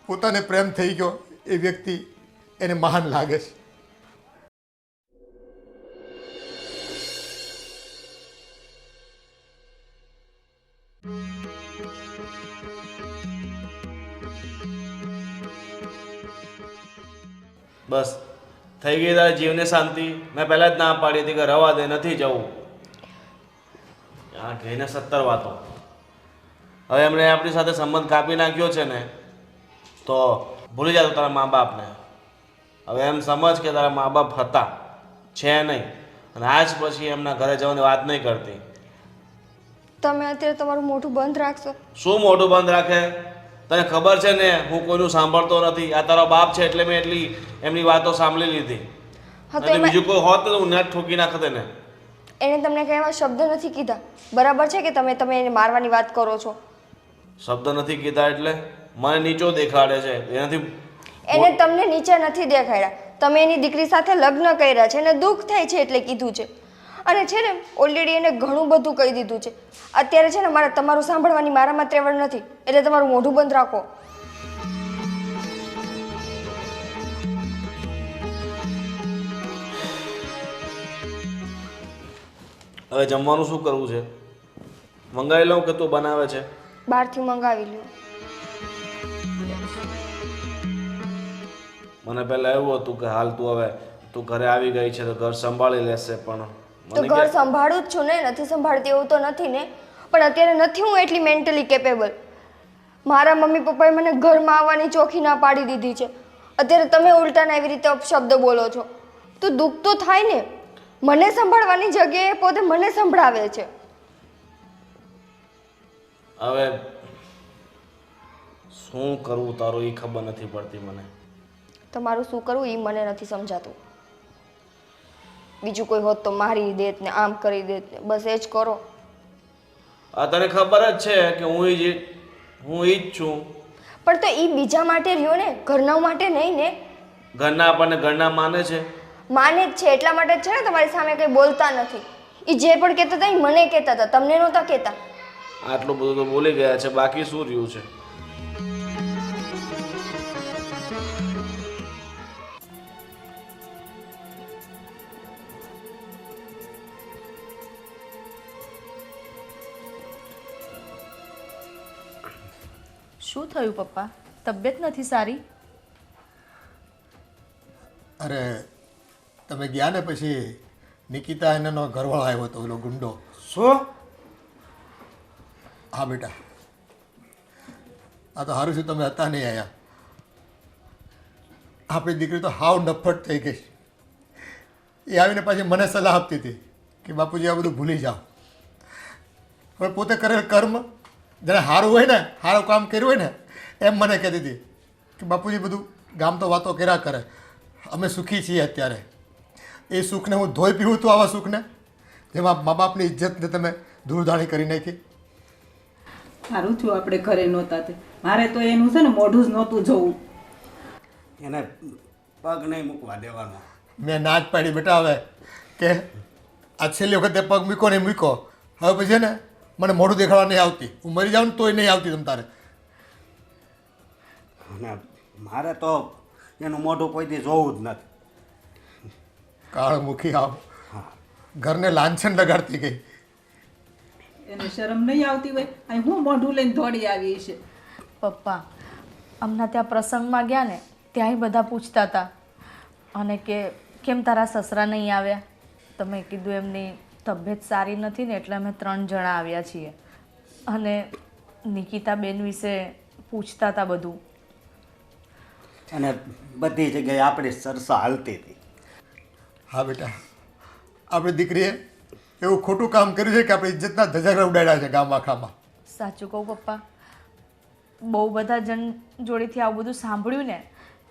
પોતાને પ્રેમ થઈ ગયો એ વ્યક્તિ એને મહાન લાગે છે.
બસ થઈ ગઈ તારા જીવને શાંતિ. મેં પહેલા જ ના પાડી હતી કે રવા દે, નથી જવું. આ કહીને 17 વાતો. હવે એમણે આપણી સાથે સંબંધ કાપી નાખ્યો છે ને તો ભૂલી જાતો તારા મા બાપને. હવે એમ સમજ કે તારા મા બાપ હતા, છે નહીં, અને આજ પછી એમના ઘરે જવાની વાત નહીં કરતી.
તમે અત્યારે તમારું મોઢું બંધ રાખશો?
શું મોઢું બંધ રાખે? તને ખબર છે ને હું કોઈનું સાંભળતો નથી. આ તારો બાપ છે એટલે મેં એટલી એમની વાતો સાંભળી લીધી.
હા તો
અને
એમાં
બીજું કોઈ હોત તો હું નેટ ઠોકી નાખત એને.
એને તમને કઈ એવા શબ્દ નથી કીધા? બરાબર છે કે તમે એને મારવાની વાત કરો છો?
શબ્દ નથી કીધા એટલે મને નીચો દેખાડે છે એનાથી.
એને તમને નીચે નથી દેખાડ્યા, તમે એની દીકરી સાથે લગ્ન કર્યા છે અને દુઃખ થાય છે એટલે કીધું છે. અને છે ને ઓલરેડી એને ઘણું બધું કહી દીધું છે. અત્યારે છે ને મારે તમારું સાંભળવાની મારામાં ત્રેવડ નથી, એટલે તમારું મોઢું બંધ રાખો.
હવે જમવાનું શું કરવું છે? મંગાવી લઉં કે તું બનાવે છે?
બહારથી મંગાવી લ્યો.
મને પહેલાં એવું હતું કે હાલ તું ઘરે આવી ગઈ છે તો ઘર સંભાળી લેશે, પણ
તો
મને
ઘર સંભાળું જ છું ને, નથી સંભાળતી એવું તો નથી ને, પણ અત્યારે નથી હું એટલી મેન્ટલી કેપેબલ. મારા મમ્મી પપ્પાએ મને ઘરમાં આવવાની ચોખ્ખી ના પાડી દીધી છે. અત્યારે તમે ઉલટાના એવી રીતે અપશબ્દ બોલો છો તો દુઃખ તો થાય ને. મને સંભાળવાની જગ્યાએ પોતે મને સંભળાવે છે.
હવે શું કરવું તારું એ ખબર નથી પડતી મને.
તમારું શું કરવું એ મને નથી સમજાતું. બીજું કોઈ હોત તો મારી દેત ને આમ કરી દેત ને, બસ એ જ કરો.
આ તને ખબર જ છે કે હું ઈ જ છું.
પણ તો એ બીજા માટે રહ્યો ને, ઘરના માટે નહીં ને.
ઘરના આપણને ઘરના માને છે.
માને જ છે, એટલા માટે જ છે ને તમારી સામે કંઈ બોલતા નથી. એ જે પણ કહેતા હતા એ મને કહેતા હતા, તમને નહોતા કહેતા.
આટલું બધું તો બોલી ગયા છે, બાકી શું રહ્યું છે?
શું થયું પપ્પા? તબિયત નથી સારી?
અરે તમે ગયા ને પછી નિકિતા એનો ઘરવાળો આવ્યો હતો, ઓલો ગુંડો.
શું?
હા બેટા, આ તો સારું છે તમે હતા નહીં આવ્યા. આપણી દીકરી તો હાવ નફ્ફટ થઈ ગઈ. એ આવીને પાછી મને સલાહ આપતી હતી કે બાપુજી આ બધું ભૂલી જાઓ. હવે પોતે કરેલ કર્મ જ્યારે સારું હોય ને, સારું કામ કર્યું હોય ને, એમ મને કહેતી હતી કે બાપુજી બધું ગામ તો વાતો કર્યા કરે, અમે સુખી છીએ અત્યારે. એ સુખને હું ધોઈ પીવું હતું, આવા સુખને જેમાં મા બાપની ઇજ્જતને તમે ધૂળધાણી કરી નાખી.
સારું થયું આપણે ઘરે નહોતા તે. મારે તો એનું છે ને મોઢું જ નહોતું જોવું.
એને પગ નહીં મૂકવા દેવાનો.
મેં ના જ પાડી બેટા હવે કે આ છેલ્લી વખતે પગ મૂકો ને મૂકો. હવે પછી ને મને મોઢું દેખાડવા નહીં આવતી. હું મરી જાઉં ને તોય નહીં આવતી તમ તારે.
અને મારે તો એનું મોઢું કોઈથી જોવું જ નથી.
કાળમુખી આવ ઘરને લાંછન લગાડતી ગઈ.
એને શરમ નહીં આવતી હોય, અહીં હું મોઢું લઈને દોડી આવી છે.
પપ્પા હમણાં ત્યાં પ્રસંગમાં ગયા ને, ત્યાંય બધા પૂછતા હતા અને કે કેમ તારા સસરા નહીં આવ્યા? તમે કીધું એમની તબિયત સારી નથી ને એટલે અમે 3 જણા આવ્યા છીએ. અને નિકિતા બેન વિશે પૂછતા હતા બધું.
અને બધી જગ્યાએ આપણી ચર્ચા હાલતી હતી.
હા બેટા, આપણી દીકરીએ એવું ખોટું કામ કર્યું છે કે આપણી ઇજ્જતના ધજાગરા ઉડાડ્યા છે ગામ આખામાં.
સાચું કહું પપ્પા, બહુ બધા જણ જોડેથી આવું બધું સાંભળ્યું ને,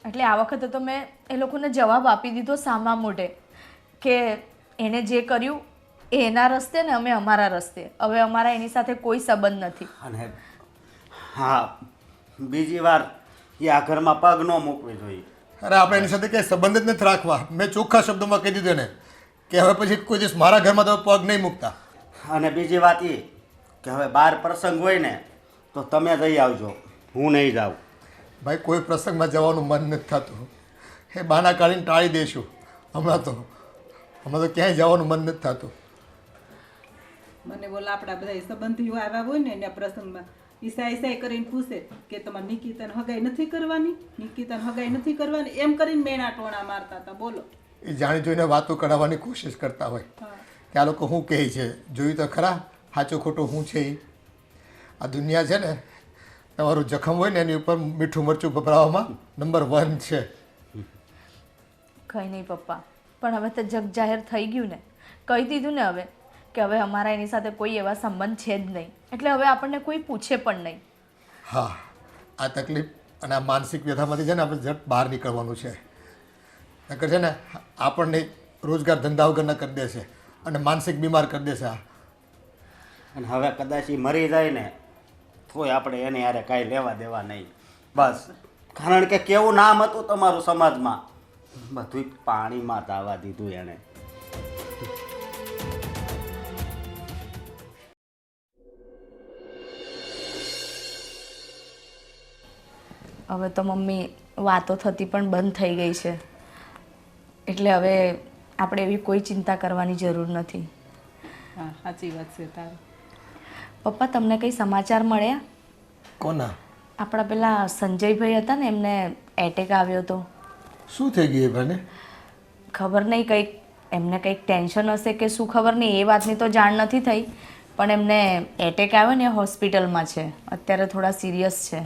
એટલે આ વખતે તો મેં એ લોકોને જવાબ આપી દીધો સામા મોઢે કે એણે જે કર્યું એ એના રસ્તે ને અમે અમારા રસ્તે. હવે અમારા એની સાથે કોઈ સંબંધ નથી.
અને હા, બીજી વાર એ આ ઘરમાં પગ ન મૂકવી જોઈએ.
અરે આપણે એની સાથે કંઈ સંબંધ જ નથી રાખવા. મેં ચોખ્ખા શબ્દોમાં કહી દીધું એને કે હવે પછી કોઈ દિવસ મારા ઘરમાં તો પગ નહીં મૂકતા.
અને બીજી વાત એ કે હવે બાર પ્રસંગ હોય ને તો તમે જઈ આવજો, હું નહીં જાઉં.
ભાઈ કોઈ પ્રસંગમાં જવાનું મન નથી થતું. એ બાના કાઢીને ટાળી દઈશું. હમણાં તો ક્યાંય જવાનું મન નથી થતું.
મને બોલા આપણા બધા સંબંધીઓ આવ્યા હોય ને એના પ્રસંગમાં ઈસાઈ કરીને પૂછે કે તમારે નિકિતાને હગાઈ નથી કરવાની, નિકિતાને હગાઈ નથી કરવાની, એમ કરીને મેણા ટોણા મારતા હતા. બોલો,
એ જાણી જોઈને વાતો કઢાવવાની કોશિશ કરતા હોય કે આ લોકો શું કહે છે. જોયું તો ખરા સાચું ખોટું શું છે. એ આ દુનિયા છે ને, તમારું જખમ હોય ને એની ઉપર મીઠું મરચું ભભરાવામાં નંબર 1 છે.
કંઈ નહીં પપ્પા, પણ હવે તો જગ જાહેર થઈ ગયું ને, કહી દીધું ને હવે કે હવે અમારા એની સાથે કોઈ એવા સંબંધ છે જ નહીં, એટલે હવે આપણને કોઈ પૂછે પણ નહીં.
હા, આ તકલીફ અને આ માનસિક વ્યથામાંથી છે ને આપણે ઝટ બહાર નીકળવાનું છે. નકર છે ને આપણને રોજગાર ધંધા વગરના કરી દેશે અને માનસિક બીમાર કરી દેશે.
અને હવે કદાચ એ મરી જાય ને તોય આપણે એને યારે કાંઈ લેવા દેવા નહીં. બસ, કારણ કે કેવું નામ હતું તમારું સમાજમાં બધું પાણીમાં દાવા દીધું એણે.
હવે તો મમ્મી વાતો થતી પણ બંધ થઈ ગઈ છે, એટલે હવે આપણે એવી કોઈ ચિંતા કરવાની જરૂર નથી.
હા સાચી વાત છે તારી.
પપ્પા, તમને કંઈ સમાચાર મળ્યા?
કોના?
આપણા પેલા સંજયભાઈ હતા ને, એમને એટેક આવ્યો હતો.
શું થઈ ગયું એ ભાઈને?
ખબર નહીં, કંઈક એમને કંઈક ટેન્શન હશે કે શું ખબર નહીં, એ વાતની તો જાણ નથી થઈ, પણ એમને એટેક આવ્યો ને, એ હોસ્પિટલમાં છે અત્યારે, થોડા સિરિયસ છે.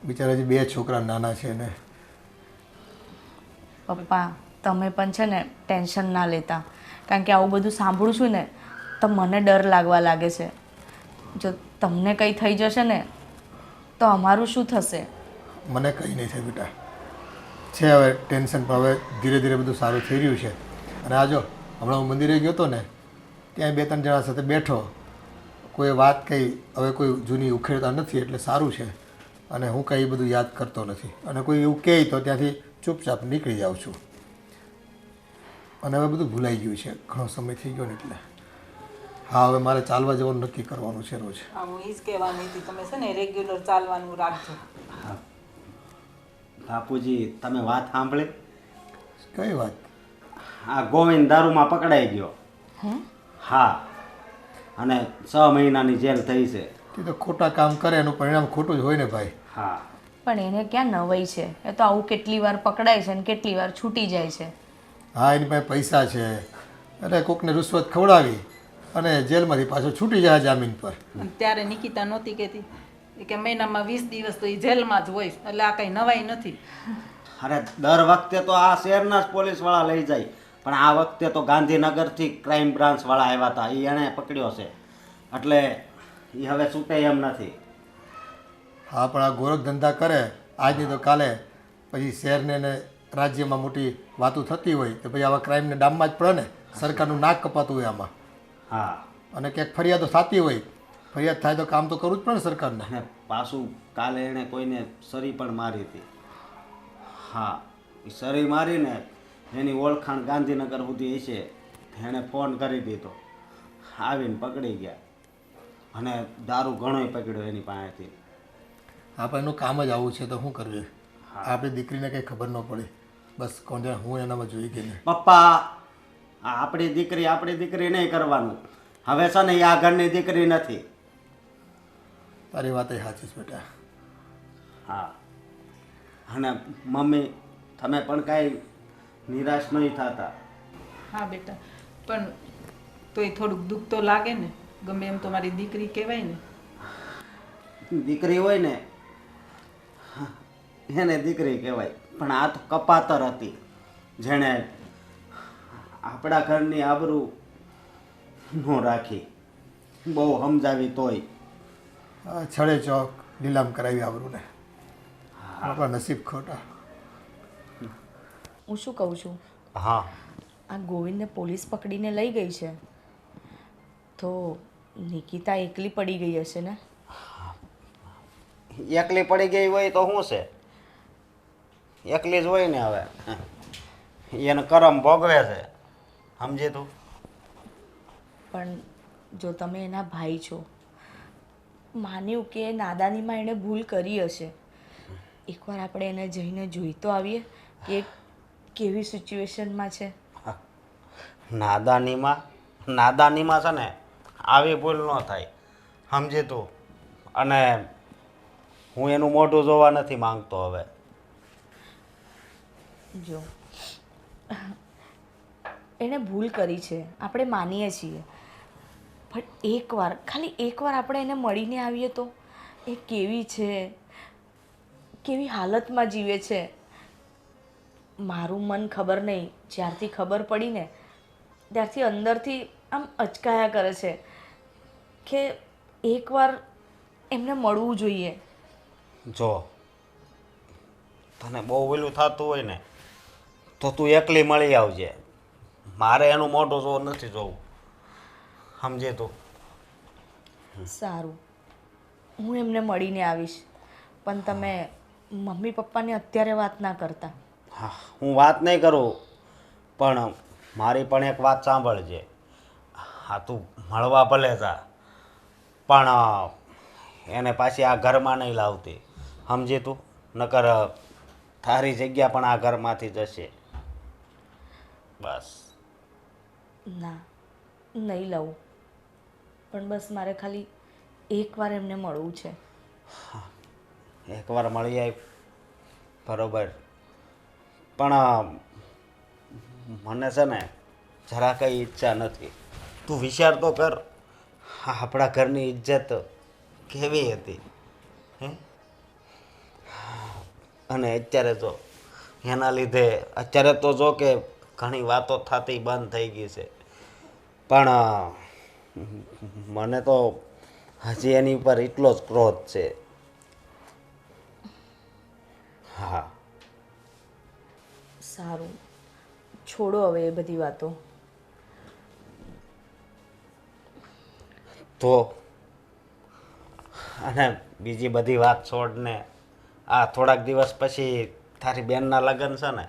બિચારા હજી 2 છોકરા નાના છે ને.
પપ્પા, તમે પણ છે ને ટેન્શન ના લેતા, કારણ કે આવું બધું સાંભળું છું ને તો મને ડર લાગવા લાગે છે. જો તમને કંઈ થઈ જશે ને તો અમારું શું થશે?
મને કંઈ નહીં થાય બેટા, છે હવે ટેન્શન, પણ હવે ધીરે ધીરે બધું સારું થઈ રહ્યું છે. અને આ જો હમણાં હું મંદિરે ગયો હતો ને, ત્યાં 2-3 જણા સાથે બેઠો, કોઈ વાત કંઈ હવે કોઈ જૂની ઉખેડતા નથી, એટલે સારું છે. અને હું કંઈ બધું યાદ કરતો નથી, અને કોઈ એવું કહે તો ત્યાંથી ચૂપચાપ નીકળી જાઉં છું. અને હવે બધું ભૂલાઈ ગયું છે, ઘણો સમય થઈ ગયો ને એટલે. હા, હવે મારે ચાલવા જવાનું નક્કી કરવાનું છે રોજ.
હા, હું એ જ કહેવાની હતી, તમે છે ને રેગ્યુલર ચાલવાનું રાખજો.
બાપુજી, તમે વાત સાંભળી?
કઈ વાત?
આ ગોવિંદ દારૂમાં પકડાઈ ગયો. હા, અને 6 મહિનાની જેલ થઈ છે.
તે તો ખોટા કામ કરે એનું પરિણામ ખોટું જ હોય ને ભાઈ.
હા,
પણ એને ક્યાં નવાઈ છે? એ તો આવું કેટલી વાર પકડાય છે ને કેટલી વાર છૂટી જાય છે.
હા, એની પાસે પૈસા છે, એટલે કોકને રૂશ્વત ખવડાવી અને જેલમાંથી પાછો છૂટી જાય જામીન પર.
અને ત્યારે નિકિતા નહોતી કહેતી કે મહિનામાં 20 દિવસ તો એ જેલમાં જ હોય, એટલે આ કંઈ નવાઈ નથી.
અરે દર વખતે તો આ શહેરના જ પોલીસવાળા લઈ જાય, પણ આ વખતે તો ગાંધીનગરથી ક્રાઇમ બ્રાન્ચવાળા આવ્યા હતા, એ એણે પકડ્યો છે, એટલે એ હવે છૂટે એમ નથી.
હા, પણ આ ગોરખ ધંધા કરે આજની તો કાલે પછી શહેરને ને રાજ્યમાં મોટી વાતો થતી હોય તો પછી આવા ક્રાઇમને ડામમાં જ પડે ને. સરકારનું નાક કપાતું હોય આમાં.
હા,
અને ક્યાંક ફરિયાદો થતી હોય, ફરિયાદ થાય તો કામ તો કરવું જ પડે ને સરકારને.
અને પાછું કાલે એણે કોઈને સરી પણ મારી હતી. હા, એ સરી મારીને એની ઓળખાણ ગાંધીનગર સુધી હશે, એણે ફોન કરી દીધો, આવીને પકડી ગયા, અને દારૂ ઘણોય પકડ્યો એની પાસેથી.
હા, પણ એનું કામ જ આવું છે તો શું કરવું? આપણી દીકરીને કંઈ ખબર ન પડે, બસ કોણ જાણે હું એનામાં જોઈ ગઈ ને.
પપ્પા, આ આપણી દીકરી નહીં કરવાનું. હવે છે ને એ આ ઘરની દીકરી નથી.
તારી વાત એ સાચી છે બેટા.
હા, અને મમ્મી, તમે પણ કાંઈ નિરાશ નહીં થતા.
હા બેટા, પણ તોય થોડુંક દુઃખ તો લાગે ને, ગમે એમ તો મારી દીકરી કહેવાય ને.
દીકરી હોય ને એને દીકરી કહેવાય, પણ આ તો કપાતર હતી, જેણે આપણા ઘરની આબરૂ ન રાખી. બહુ સમજાવી તોય.
છડે ચોક નીલામ કરાવી આવરું ને. આપણા નસીબ ખોટા.
હું શું કહું છું,
હા,
આ ગોવિંદને પોલીસ પકડીને લઈ ગઈ છે તો નિકિતા એકલી પડી ગઈ હશે ને?
એકલી પડી ગઈ હોય તો શું છે, એકલી જ હોય ને. હવે એને કરમ ભોગવે છે, સમજે તું?
પણ જો તમે એના ભાઈ છો, માન્યું કે નાદાનીમાં એણે ભૂલ કરી હશે, એકવાર આપણે એને જઈને જોઈ તો આવીએ કે કેવી સિચ્યુએશનમાં છે.
નાદાનીમાં છે ને આવી ભૂલ ન થાય, સમજે તું? અને હું એનું મોઢું જોવા નથી માંગતો હવે.
જો એણે ભૂલ કરી છે, આપણે માનીએ છીએ, પણ એકવાર, ખાલી એકવાર આપણે એને મળીને આવીએ તો એ કેવી છે, કેવી હાલતમાં જીવે છે. મારું મન ખબર નહીં, જ્યારથી ખબર પડી ને ત્યારથી અંદરથી આમ અચકાયા કરે છે કે એકવાર એમને મળવું જોઈએ.
જો તને બહુ ઓલું થતું હોય ને તો તું એકલી મળી આવજે, મારે એનું મોઢું જોવું નથી જોવું, સમજે તું?
સારું, હું એમને મળીને આવીશ, પણ તમે મમ્મી પપ્પાને અત્યારે વાત ના કરતા.
હા, હું વાત નહીં કરું, પણ મારી પણ એક વાત સાંભળજે. હા, તું મળવા ભલે જા, પણ એને પાછી આ ઘરમાં નહીં લાવતી, સમજી તું? નકર તારી જગ્યા પણ આ ઘરમાંથી જશે. બસ.
ના, નહીં લઉં. પણ બસ મારે ખાલી એકવાર એમને મળવું છે.
એકવાર મળી આવી બરોબર, પણ મને છે ને જરા કંઈ ઈચ્છા નથી. તું વિચાર તો કર, આપણા ઘરની ઇજ્જત કેવી હતી, હે? અને અત્યારે જો એના લીધે અત્યારે તો જો કે ઘણી વાતો થતી બંધ થઈ ગઈ છે, પણ મને તો હજી એની ઉપર એટલો જ ક્રોધ છે. હા.
સારું, છોડો હવે એ બધી વાતો.
તો અને બીજી બધી વાત છોડને, આ થોડાક દિવસ પછી તારી બેનના લગ્ન છે ને,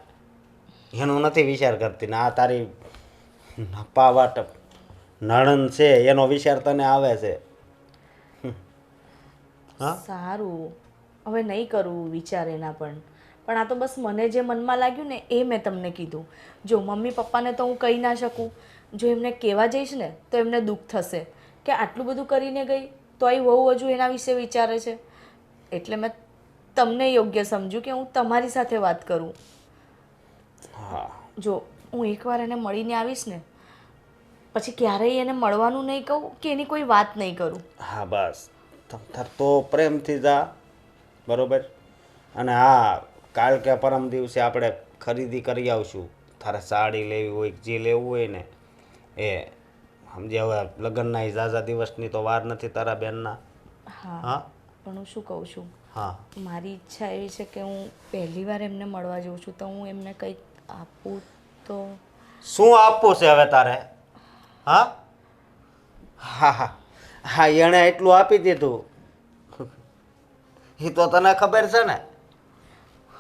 એનું નથી વિચાર કરતી ને આ તારી નપાવટ નણંદ છે એનો વિચાર તને આવે છે. હા,
સારું, હવે નહીં કરું વિચાર એના પણ આ તો બસ મને જે મનમાં લાગ્યું ને એ મેં તમને કીધું. જો મમ્મી પપ્પાને તો હું કહી ના શકું, જો એમને કહેવા જઈશ ને તો એમને દુઃખ થશે કે આટલું બધું કરીને ગઈ તોય વહુ હજુ એના વિશે વિચારે છે. એટલે મેં તમને યોગ્ય સમજ્યું કે હું તમારી સાથે વાત કરું.
હા,
જો હું એકવાર એને મળીને આવીશ ને પછી ક્યારેય એને મળવાનું નહીં કહું કે એની કોઈ વાત નહીં કરું.
હા, બસ તમ તો પ્રેમથી જા, બરોબર? અને હા, કાલ કે પરમ દિવસે આપણે ખરીદી કરી આવશું. તારે સાડી લેવી હોય જે લેવું હોય ને એ સમજે. હવે લગ્નના ઝાઝા દિવસની તો વાર નથી તારા બેનના.
હા,
હા,
પણ હું શું કહું છું,
હા,
મારી ઈચ્છા એવી છે કે હું પહેલી વાર એમને મળવા જાઉં છું તો હું એમને કંઈક આપું તો.
શું આપવું છે હવે તારે? હા, હા, હા, હા, એણે એટલું આપી દીધું એ તો તને ખબર છે ને.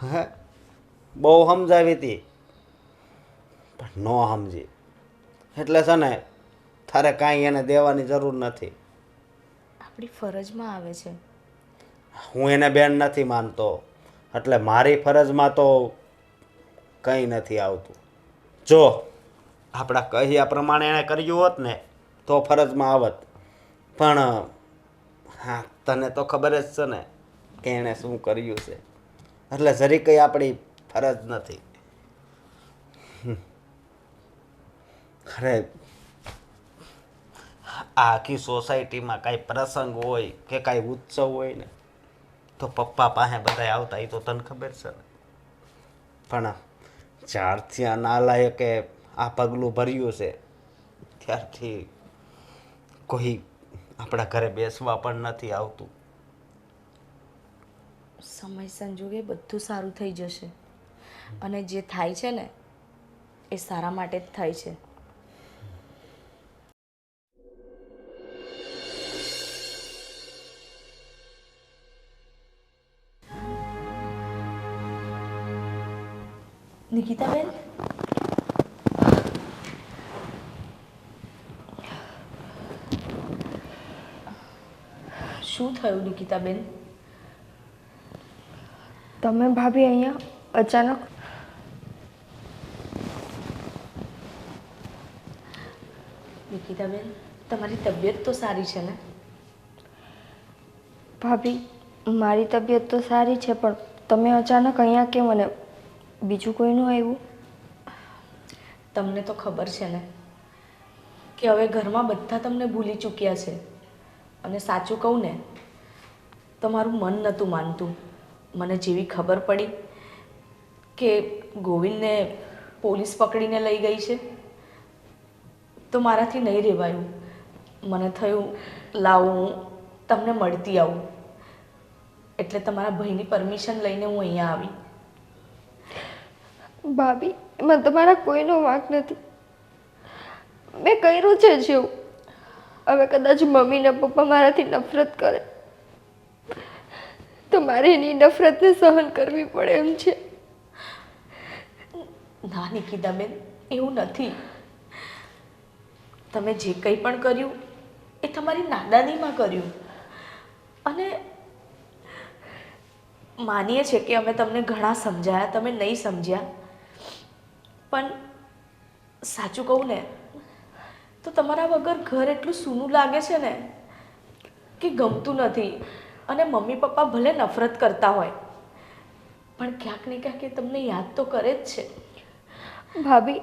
હે, બહુ સમજાવી હતી પણ ન સમજી, એટલે છે ને તારે કાંઈ એને દેવાની જરૂર નથી.
આપણી ફરજમાં આવે છે.
હું એને બેન નથી માનતો, એટલે મારી ફરજમાં તો કંઈ નથી આવતું. જો આપણા કહ્યા પ્રમાણે એણે કર્યું હોત ને તો ફરજમાં આવત, પણ હા, તને તો ખબર જ છે ને કે એણે શું કર્યું છે, એટલે જરી કંઈ આપણી ફરજ નથી. અરે આ આખી સોસાયટીમાં કાંઈ પ્રસંગ હોય કે કાંઈ ઉત્સવ હોય ને તો પપ્પા પાસે બધા આવતા, એ તો તને ખબર છે ને. પણ જ્યારથી આ નાલાયકે આ પગલું ભર્યું છે ત્યારથી કોઈ આપણા ઘરે બેસવા પણ નથી આવતું.
સમય સંજોગે બધું સારું થઈ જશે અને જે થાય છે ને એ સારા માટે જ થાય છે. નિકિતાબેન, શું થયું નિકિતાબેન?
તમે ભાભી અહીંયા અચાનક?
નિકિતાબેન, તમારી તબિયત તો સારી છે ને?
ભાભી, મારી તબિયત તો સારી છે, પણ તમે અચાનક અહીંયા કેમ? મને બીજું કોઈનું આવ્યું?
તમને તો ખબર છે ને કે હવે ઘરમાં બધા તમને ભૂલી ચૂક્યા છે. અને સાચું કહું ને તો મારું મન નહોતું માનતું. મને જેવી ખબર પડી કે ગોવિંદને પોલીસ પકડીને લઈ ગઈ છે તો મારાથી નહીં રહેવાયું. મને થયું લાવું હું તમને મળતી આવું, એટલે તમારા ભાઈની પરમિશન લઈને હું અહીંયા આવી.
ભાભી, એમાં તમારા કોઈનો વાંક નથી. મેં કર્યું છે જેવું. હવે કદાચ મમ્મી ને પપ્પા મારાથી નફરત કરે તો મારે એની નફરતને સહન કરવી પડે એમ છે.
ના નિકિતાબેન, એવું નથી. તમે જે કંઈ પણ કર્યું એ તમારી નાદાનીમાં કર્યું. અને માનીએ છીએ કે અમે તમને ઘણા સમજાયા, તમે નહીં સમજ્યા. પણ સાચું કહું ને તો તમારા વગર ઘર એટલું સૂનું લાગે છે ને કે ગમતું નથી. અને મમ્મી પપ્પા ભલે નફરત કરતા હોય પણ ક્યાંક ને ક્યાંક એ તમને યાદ તો કરે જ છે.
ભાભી,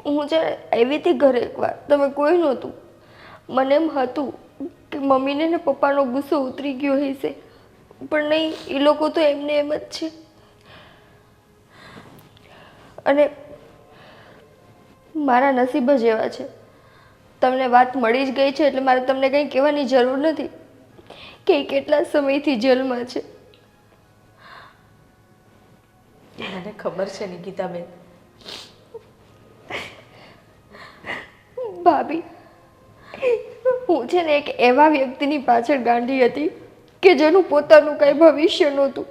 હું જ્યારે આવી હતી ઘરે એકવાર, તમે કોઈ નહોતું. મને એમ હતું કે મમ્મીને ને પપ્પાનો ગુસ્સો ઉતરી ગયો હશે, પણ નહીં, એ લોકો તો એમને એમ જ છે. અને મારા નસીબ જ એવા છે. તમને વાત મળી જ ગઈ છે એટલે મારે તમને કંઈ કહેવાની જરૂર નથી કે એ કેટલા સમયથી જેલમાં છે.
મને ખબર છે નિકિતાબેન.
ભાભી, હું છે ને એક એવા વ્યક્તિની પાછળ ગાંડી હતી કે જેનું પોતાનું કંઈ ભવિષ્ય નહોતું.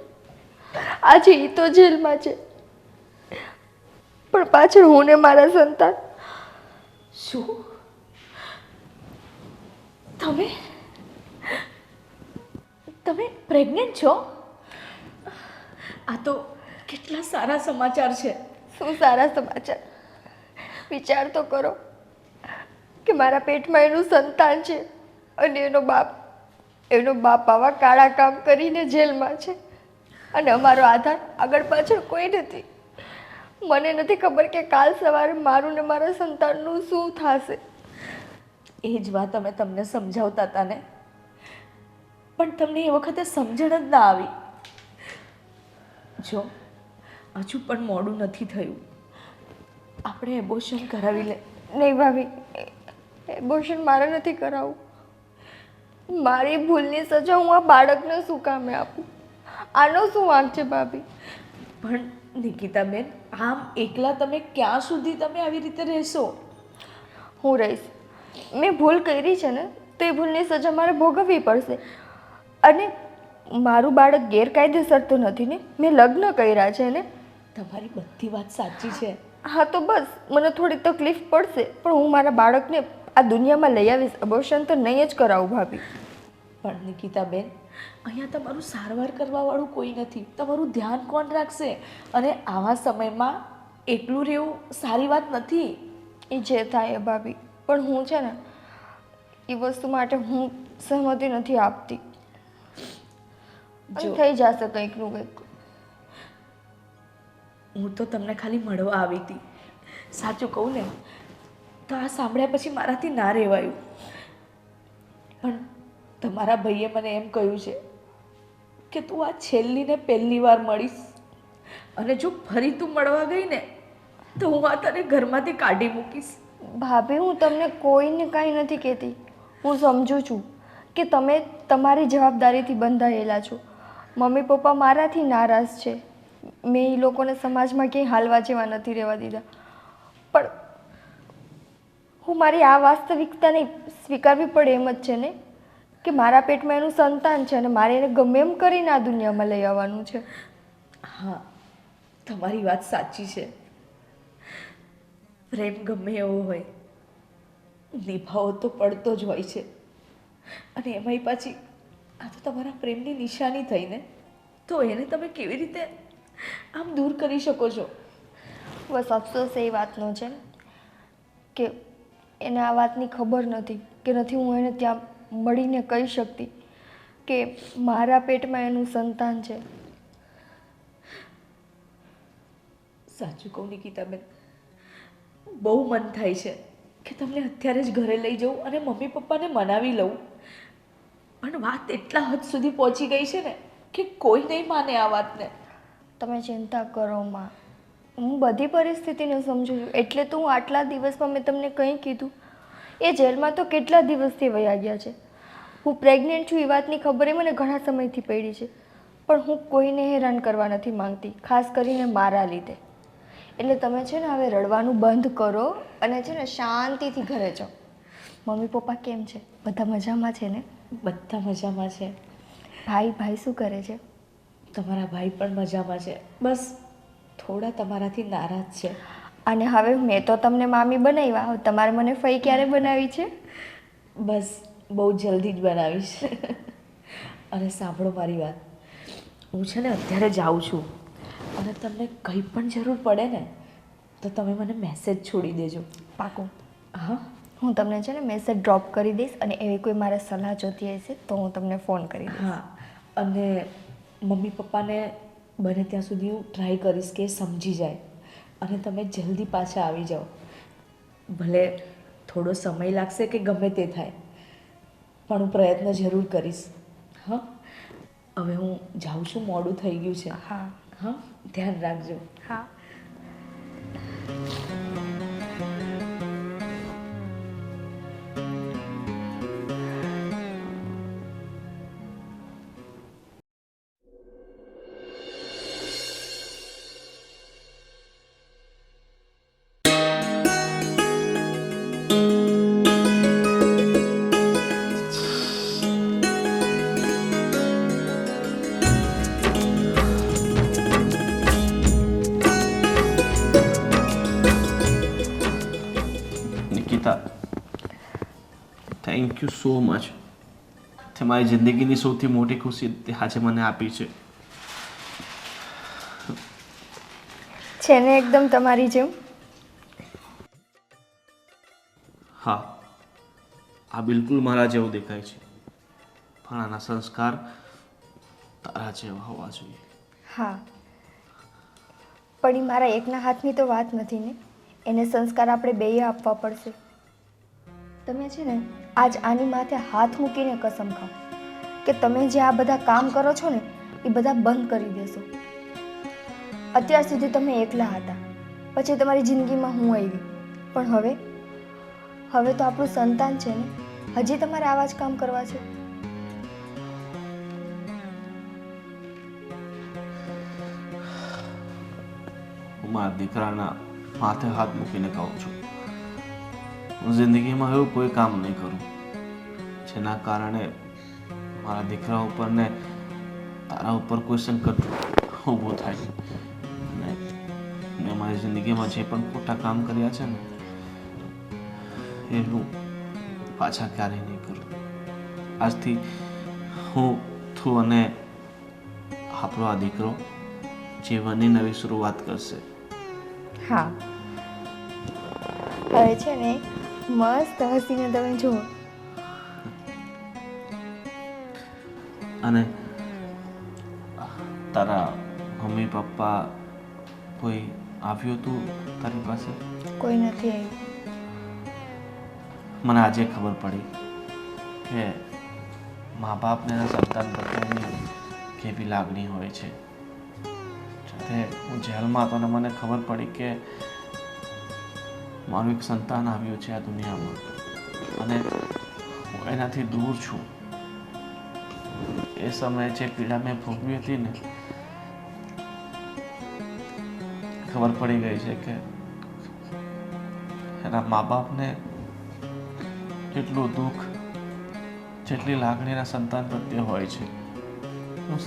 આજે એ તો જેલમાં છે, પણ પાછળ હું ને મારા સંતાન.
શું તમે તમે પ્રેગ્નેન્ટ છો? આ તો કેટલા સારા સમાચાર છે.
શું સારા સમાચાર! વિચાર તો કરો કે મારા પેટમાં એનું સંતાન છે અને એનો બાપ આવા કાળા કામ કરીને જેલમાં છે અને અમારો આધાર આગળ પાછળ કોઈ નથી. મને નથી ખબર કે કાલ સવારે મારું ને મારા સંતાનનું શું થશે.
એ જ વાત અમે તમને સમજાવતા હતા ને, પણ તમને એ વખતે સમજણ જ ના આવી. જો હજુ પણ મોડું નથી થયું, આપણે એબોર્શન કરાવી લે.
નહીં ભાભી, એબોર્શન મારે નથી કરાવવું. મારી ભૂલની સજા હું આ બાળકને શું કામે આપું? આનો શું વાંક છે ભાભી?
પણ નિકિતાબેન, આમ એકલા તમે ક્યાં સુધી તમે આવી રીતે રહેશો?
હું રહીશ. મેં ભૂલ કરી છે ને તો એ ભૂલની સજા મારે ભોગવવી પડશે. અને મારું બાળક ગેરકાયદેસર તો નથી ને? મેં લગ્ન કર્યા છે ને?
તમારી બધી વાત સાચી છે.
હા તો બસ, મને થોડી તકલીફ પડશે પણ હું મારા બાળકને આ દુનિયામાં લઈ આવીશ. અબોર્શન તો નહીં જ કરાવું ભાભી.
પણ નિકિતાબેન, અહીંયા તમારું સારવાર કરવાવાળું કોઈ નથી. તમારું ધ્યાન કોણ રાખશે? અને આવા સમયમાં એકલું રહેવું સારી વાત નથી.
એ જે થાય એ ભાભી, પણ હું છે ને એ વસ્તુ માટે હું સહમતિ નથી આપતી.
જો
થઈ જશે કંઈકનું કંઈક.
હું તો તમને ખાલી મળવા આવી હતી. સાચું કહું ને તો આ સાંભળ્યા પછી મારાથી ના રહેવાયું. પણ તમારા ભાઈએ મને એમ કહ્યું છે કે તું આ છેલ્લી ને પહેલી વાર મળીશ, અને જો ફરી તું મળવા ગઈ ને તો હું આ તને ઘરમાંથી કાઢી મૂકીશ.
ભાભી, હું તમને કોઈને કાંઈ નથી કહેતી. હું સમજુ છું કે તમે તમારી જવાબદારીથી બંધાયેલા છો. મમ્મી પપ્પા મારાથી નારાજ છે. મેં એ લોકોને સમાજમાં ક્યાંય હાલવા જેવા નથી રહેવા દીધા. પણ હું મારી આ વાસ્તવિકતાને સ્વીકારવી પડે એમ જ છે ને કે મારા પેટમાં એનું સંતાન છે અને મારે એને ગમે એમ કરીને આ દુનિયામાં લઈ આવવાનું છે.
હા, તમારી વાત સાચી છે. પ્રેમ ગમે એવો હોય, નિભાવો તો પડતો જ હોય છે. અને એમાંય પાછી આ તો તમારા પ્રેમની નિશાની થઈને, તો એને તમે કેવી રીતે આમ દૂર કરી શકો છો?
બસ અફસોસ એ વાતનો છે કે એને આ વાતની ખબર નથી કે નથી હું એને ત્યાં મળીને કહી શકતી કે મારા પેટમાં એનું સંતાન છે.
સાચું કહું નિકિતાબેન, બહુ મન થાય છે કે તમને અત્યારે જ ઘરે લઈ જાઉં અને મમ્મી પપ્પાને મનાવી લઉં. પણ વાત એટલા હદ સુધી પહોંચી ગઈ છે ને કે કોઈ નહીં માને આ વાતને.
તમે ચિંતા કરો માં, હું બધી પરિસ્થિતિને સમજું છું. એટલે તો હું આટલા દિવસમાં મેં તમને કંઈ કીધું. એ જેલમાં તો કેટલા દિવસથી વયા ગયા છે. હું પ્રેગ્નેન્ટ છું એ વાતની ખબર એ મને ઘણા સમયથી પડી છે, પણ હું કોઈને હેરાન કરવા નથી માંગતી, ખાસ કરીને મારા લીધે. એટલે તમે છે ને હવે રડવાનું બંધ કરો અને છે ને શાંતિથી ઘરે જાઓ. મમ્મી પપ્પા કેમ છે? બધા મજામાં છે ને?
બધા મજામાં છે.
ભાઈ શું કરે છે?
તમારા ભાઈ પણ મજામાં છે. બસ થોડા તમારાથી નારાજ છે.
અને હવે મેં તો તમને મામી બનાવ્યા, હવે તમારે મને ફઈ ક્યારે બનાવી છે?
બસ બહુ જલ્દી જ બનાવીશ. અને સાંભળો મારી વાત, હું છે ને અત્યારે જાઉં છું, અને તમને કંઈ પણ જરૂર પડે ને તો તમે મને મેસેજ છોડી દેજો.
પાકું.
હા,
હું તમને છે ને મેસેજ ડ્રોપ કરી દઈશ, અને એવી કોઈ મારે સલાહ જોતી હશે તો હું તમને ફોન કરી દઈશ.
હા. અને મમ્મી પપ્પાને બને ત્યાં સુધી હું ટ્રાય કરીશ કે એ સમજી જાય અને તમે જલ્દી પાછા આવી જાઓ. ભલે થોડો સમય લાગશે કે ગમે તે થાય, પણ હું પ્રયત્ન જરૂર કરીશ. હા, હવે હું જાઉં છું, મોડું થઈ ગયું છે.
હા.
હા, ધ્યાન રાખજો.
હા.
Nikita, thank you so much. તે મારી જિંદગીની સૌથી મોટી ખુશી તે આજે મને આપી છે.
છે ને એકદમ તમારી જેમ.
હા, આ બિલકુલ મારા જેવું દેખાય છે, પણ આના સંસ્કાર તારા જેવા હોવા જોઈએ.
હા, પણ એ મારા એકના હાથની તો વાત નથી ને, એને સંસ્કાર આપણે બેય આપવા પડશે. તમે છે ને આજ આની માથે હાથ મૂકીને કસમ ખાઓ કે તમે જે આ બધા કામ કરો છો ને એ બધા બંધ કરી દેશો. અત્યાર સુધી તમે એકલા હતા, પછી તમારી જિંદગીમાં હું આવી, પણ હવે તો આપણું સંતાન છે ને, હજી તમારે આવા જ કામ કરવા છે?
હું મારા દીકરાના માથે હાથ મૂકીને કહું છું, હું જિંદગીમાં એવું કોઈ કામ નહીં કરું જેના કારણે મારા દીકરા ઉપર ને તારા ઉપર કોઈ સંકટ ઊભું થાય. અને મેં મારી જિંદગીમાં જે પણ ખોટા કામ કર્યા છે ને એ હું પાછા ક્યારેય નહીં કરું. આજથી તું અને આપણો આ દીકરો જીવનની નવી શરૂઆત કરશે.
હા, હવે છે ને મસ્ત હસીને તમે જુઓ.
અને તારા મમ્મી પપ્પા કોઈ આવ્યું હતું તારી પાસે?
કોઈ નથી આવ્યું.
મને આજે ખબર પડી કે મા બાપને એના સંતાન પ્રત્યેની કેવી લાગણી હોય છે. જ્યારે હું જેલમાં હતો ને મને ખબર પડી કે મારું એક સંતાન આવ્યું છે આ દુનિયામાં અને હું એનાથી દૂર છું. એ સમયે જે પીડા મેં ભોગવી હતી ને, ખબર પડી ગઈ છે કે એના મા બાપને જેટલું દુઃખ, જેટલી લાગણી એના સંતાન પ્રત્યે હોય છે.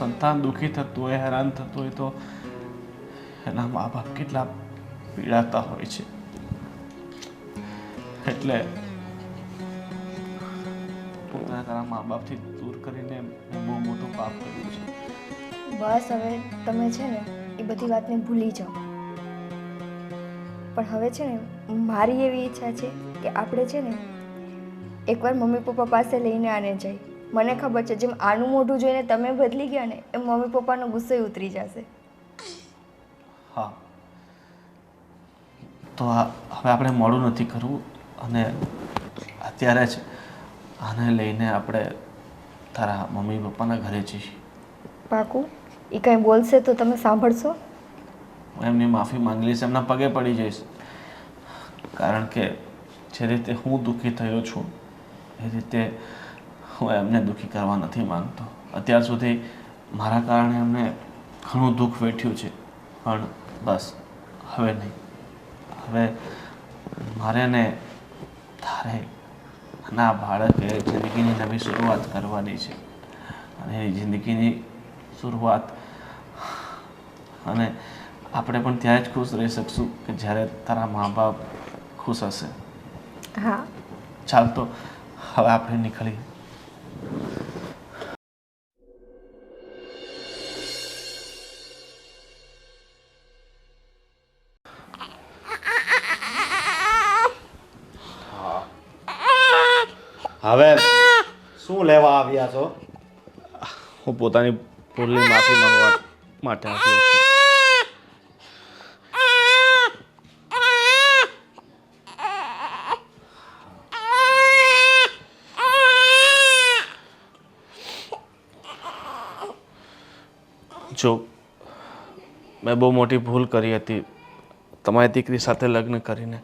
સંતાન દુઃખી થતું હોય, હેરાન થતું હોય તો એના મા બાપ કેટલા પીડાતા હોય છે. એટલે પોતાના તારા મા બાપથી દૂર કરીને બહુ મોટું પાપ કર્યું છે.
બસ હવે તમે છે ને એ બધી વાતને ભૂલી જાઓ. પણ હવે છે ને મારી એવી ઈચ્છા છે કે આપણે છે ને એકવાર મમ્મી પપ્પા પાસે લઈને આને જાય. મને ખબર છે જેમ આનું મોઢું જોઈને તમે બદલી ગયા ને એમ મમ્મી પપ્પાનો ગુસ્સો ઉતરી જશે.
હા, તો હવે આપણે મોડું નથી કરવું અને અત્યારે જ આને લઈને આપણે તારા મમ્મી પપ્પાના ઘરે જઈએ.
પાકું? એ કંઈ બોલશે તો તમે સાંભળશો?
હું એમની માફી માંગી લઈશ, એમના પગે પડી જઈશ. કારણ કે જે રીતે હું દુઃખી થયો છું એ રીતે હું એમને દુઃખી કરવા નથી માંગતો. અત્યાર સુધી મારા કારણે એમને ઘણું દુઃખ વેઠ્યું છે, પણ બસ હવે નહીં. હવે મારે ને તારે અને આ બાળકે જિંદગીની નવી શરૂઆત કરવાની છે અને એ જિંદગીની શરૂઆત અને આપણે પણ ત્યારે જ ખુશ રહી શકશું કે જ્યારે તારા મા બાપ ખુશ હશે.
હા.
ચાલ તો હવે આપણે નીકળીએ.
હવે શું લેવા આવ્યા છો?
હું પોતાની ભૂલની માફી માંગવા માટે આવ્યો છું. જો મેં બહુ મોટી ભૂલ કરી હતી તમારી દીકરી સાથે લગ્ન કરીને,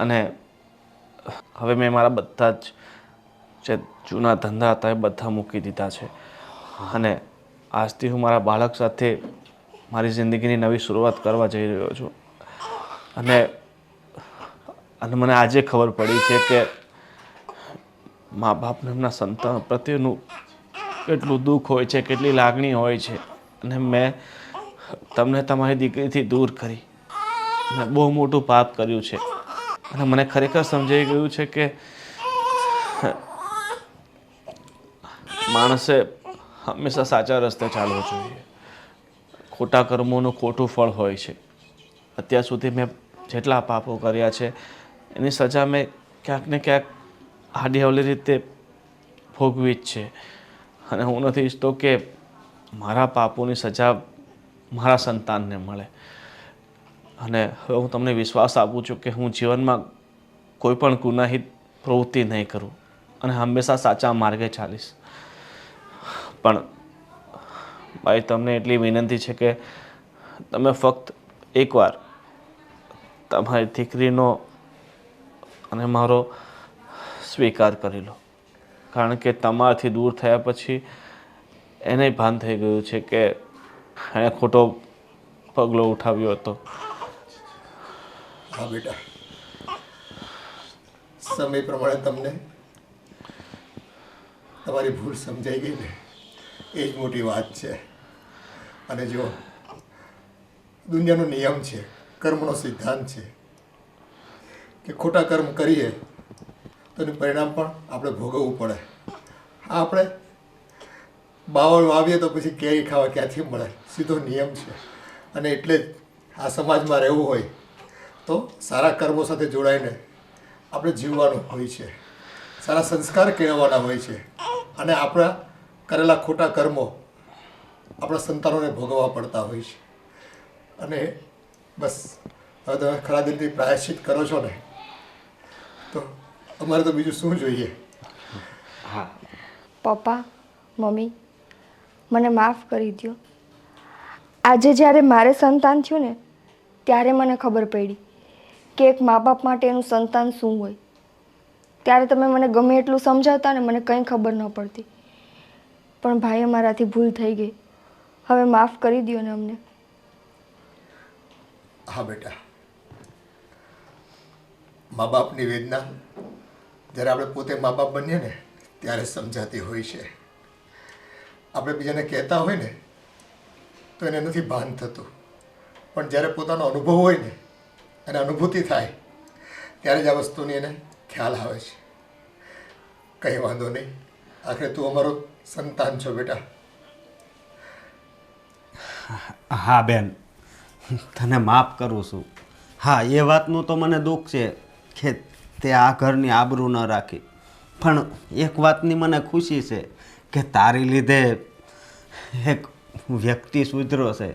અને હવે મેં મારા બધા જ જે જૂના ધંધા હતા એ બધા મૂકી દીધા છે, અને આજથી હું મારા બાળક સાથે મારી જિંદગીની નવી શરૂઆત કરવા જઈ રહ્યો છું. અને મને આજે ખબર પડી છે કે મા બાપને એમના સંતાન પ્રત્યેનું કેટલું દુઃખ હોય છે, કેટલી લાગણી હોય છે. અને મેં તમને તમારી દીકરીથી દૂર કરી, મેં બહુ મોટું પાપ કર્યું છે. અને મને ખરેખર સમજાઈ ગયું છે કે માણસે હંમેશા સાચા રસ્તે ચાલવું જોઈએ. ખોટા કર્મોનું ખોટું ફળ હોય છે. અત્યાર સુધી મેં જેટલા પાપો કર્યા છે એની સજા મેં ક્યાંક ને ક્યાંક આડી અવળી રીતે ભોગવી જ છે. અને હું નથી ઈચ્છતો કે મારા પાપોની સજા મારા સંતાનને મળે. અને હવે હું તમને વિશ્વાસ આપું છું કે હું જીવનમાં કોઈ પણ ગુનાહિત પ્રવૃત્તિ નહીં કરું અને હંમેશા સાચા માર્ગે ચાલીશ. પણ ભાઈ, તમને એટલી વિનંતી છે કે તમે ફક્ત એકવાર તમારી દીકરીનો અને મારો સ્વીકાર કરી લો. કારણ કે તમારાથી દૂર થયા પછી એને ભાન થઈ ગયું છે કે એણે ખોટો પગલો ઉઠાવ્યો હતો.
હા બેટા, સમય પ્રમાણે તમને તમારી ભૂલ સમજાઈ ગઈ ને એ જ મોટી વાત છે. અને જો દુનિયાનો નિયમ છે, કર્મનો સિદ્ધાંત છે કે ખોટા કર્મ કરીએ તો એનું પરિણામ પણ આપણે ભોગવવું પડે. આપણે બાવળ વાવીએ તો પછી કેરી ખાવા ક્યાંથી મળે, સીધો નિયમ છે. અને એટલે જ આ સમાજમાં રહેવું હોય તો સારા કર્મો સાથે જોડાઈને આપણે જીવવાનું હોય છે, સારા સંસ્કાર કેળવવાના હોય છે. અને આપણા કરેલા ખોટા કર્મો આપણા સંતાનોને ભોગવવા પડતા હોય છે. અને બસ હવે તમે ખરા દિલથી પ્રાયશ્ચિત કરો છો ને, તો અમારે તો બીજું શું જોઈએ.
હા
પપ્પા, મમ્મી, મને માફ કરી દો. આજે જ્યારે મારે સંતાન થયું ને ત્યારે મને ખબર પડી કે એક મા બાપ માટે એનું સંતાન શું હોય. ત્યારે તમે મને ગમે એટલું સમજાવતા ને મને કંઈ ખબર ન પડતી. પણ ભાઈ, અમારાથી ભૂલ થઈ ગઈ. હવે માફ કરી દો ને અમને.
હા બેટા, મા બાપની વેદના જ્યારે આપણે પોતે મા બાપ બનીએ ને ત્યારે સમજાતી હોય છે. આપણે બીજાને કહેતા હોય ને તો એને નથી ભાન થતું, પણ જ્યારે પોતાનો અનુભવ હોય ને અને અનુભૂતિ થાય ત્યારે જ આ વસ્તુની એને ખ્યાલ આવે છે. કંઈ વાંધો નહીં, આખરે તું અમારો સંતાન છો બેટા.
હા બેન, તને માફ કરું છું. હા, એ વાતનું તો મને દુઃખ છે કે તે આ ઘરની આબરૂ ન રાખી. પણ એક વાતની મને ખુશી છે કે તારી લીધે એક વ્યક્તિ સુધર્યો છે.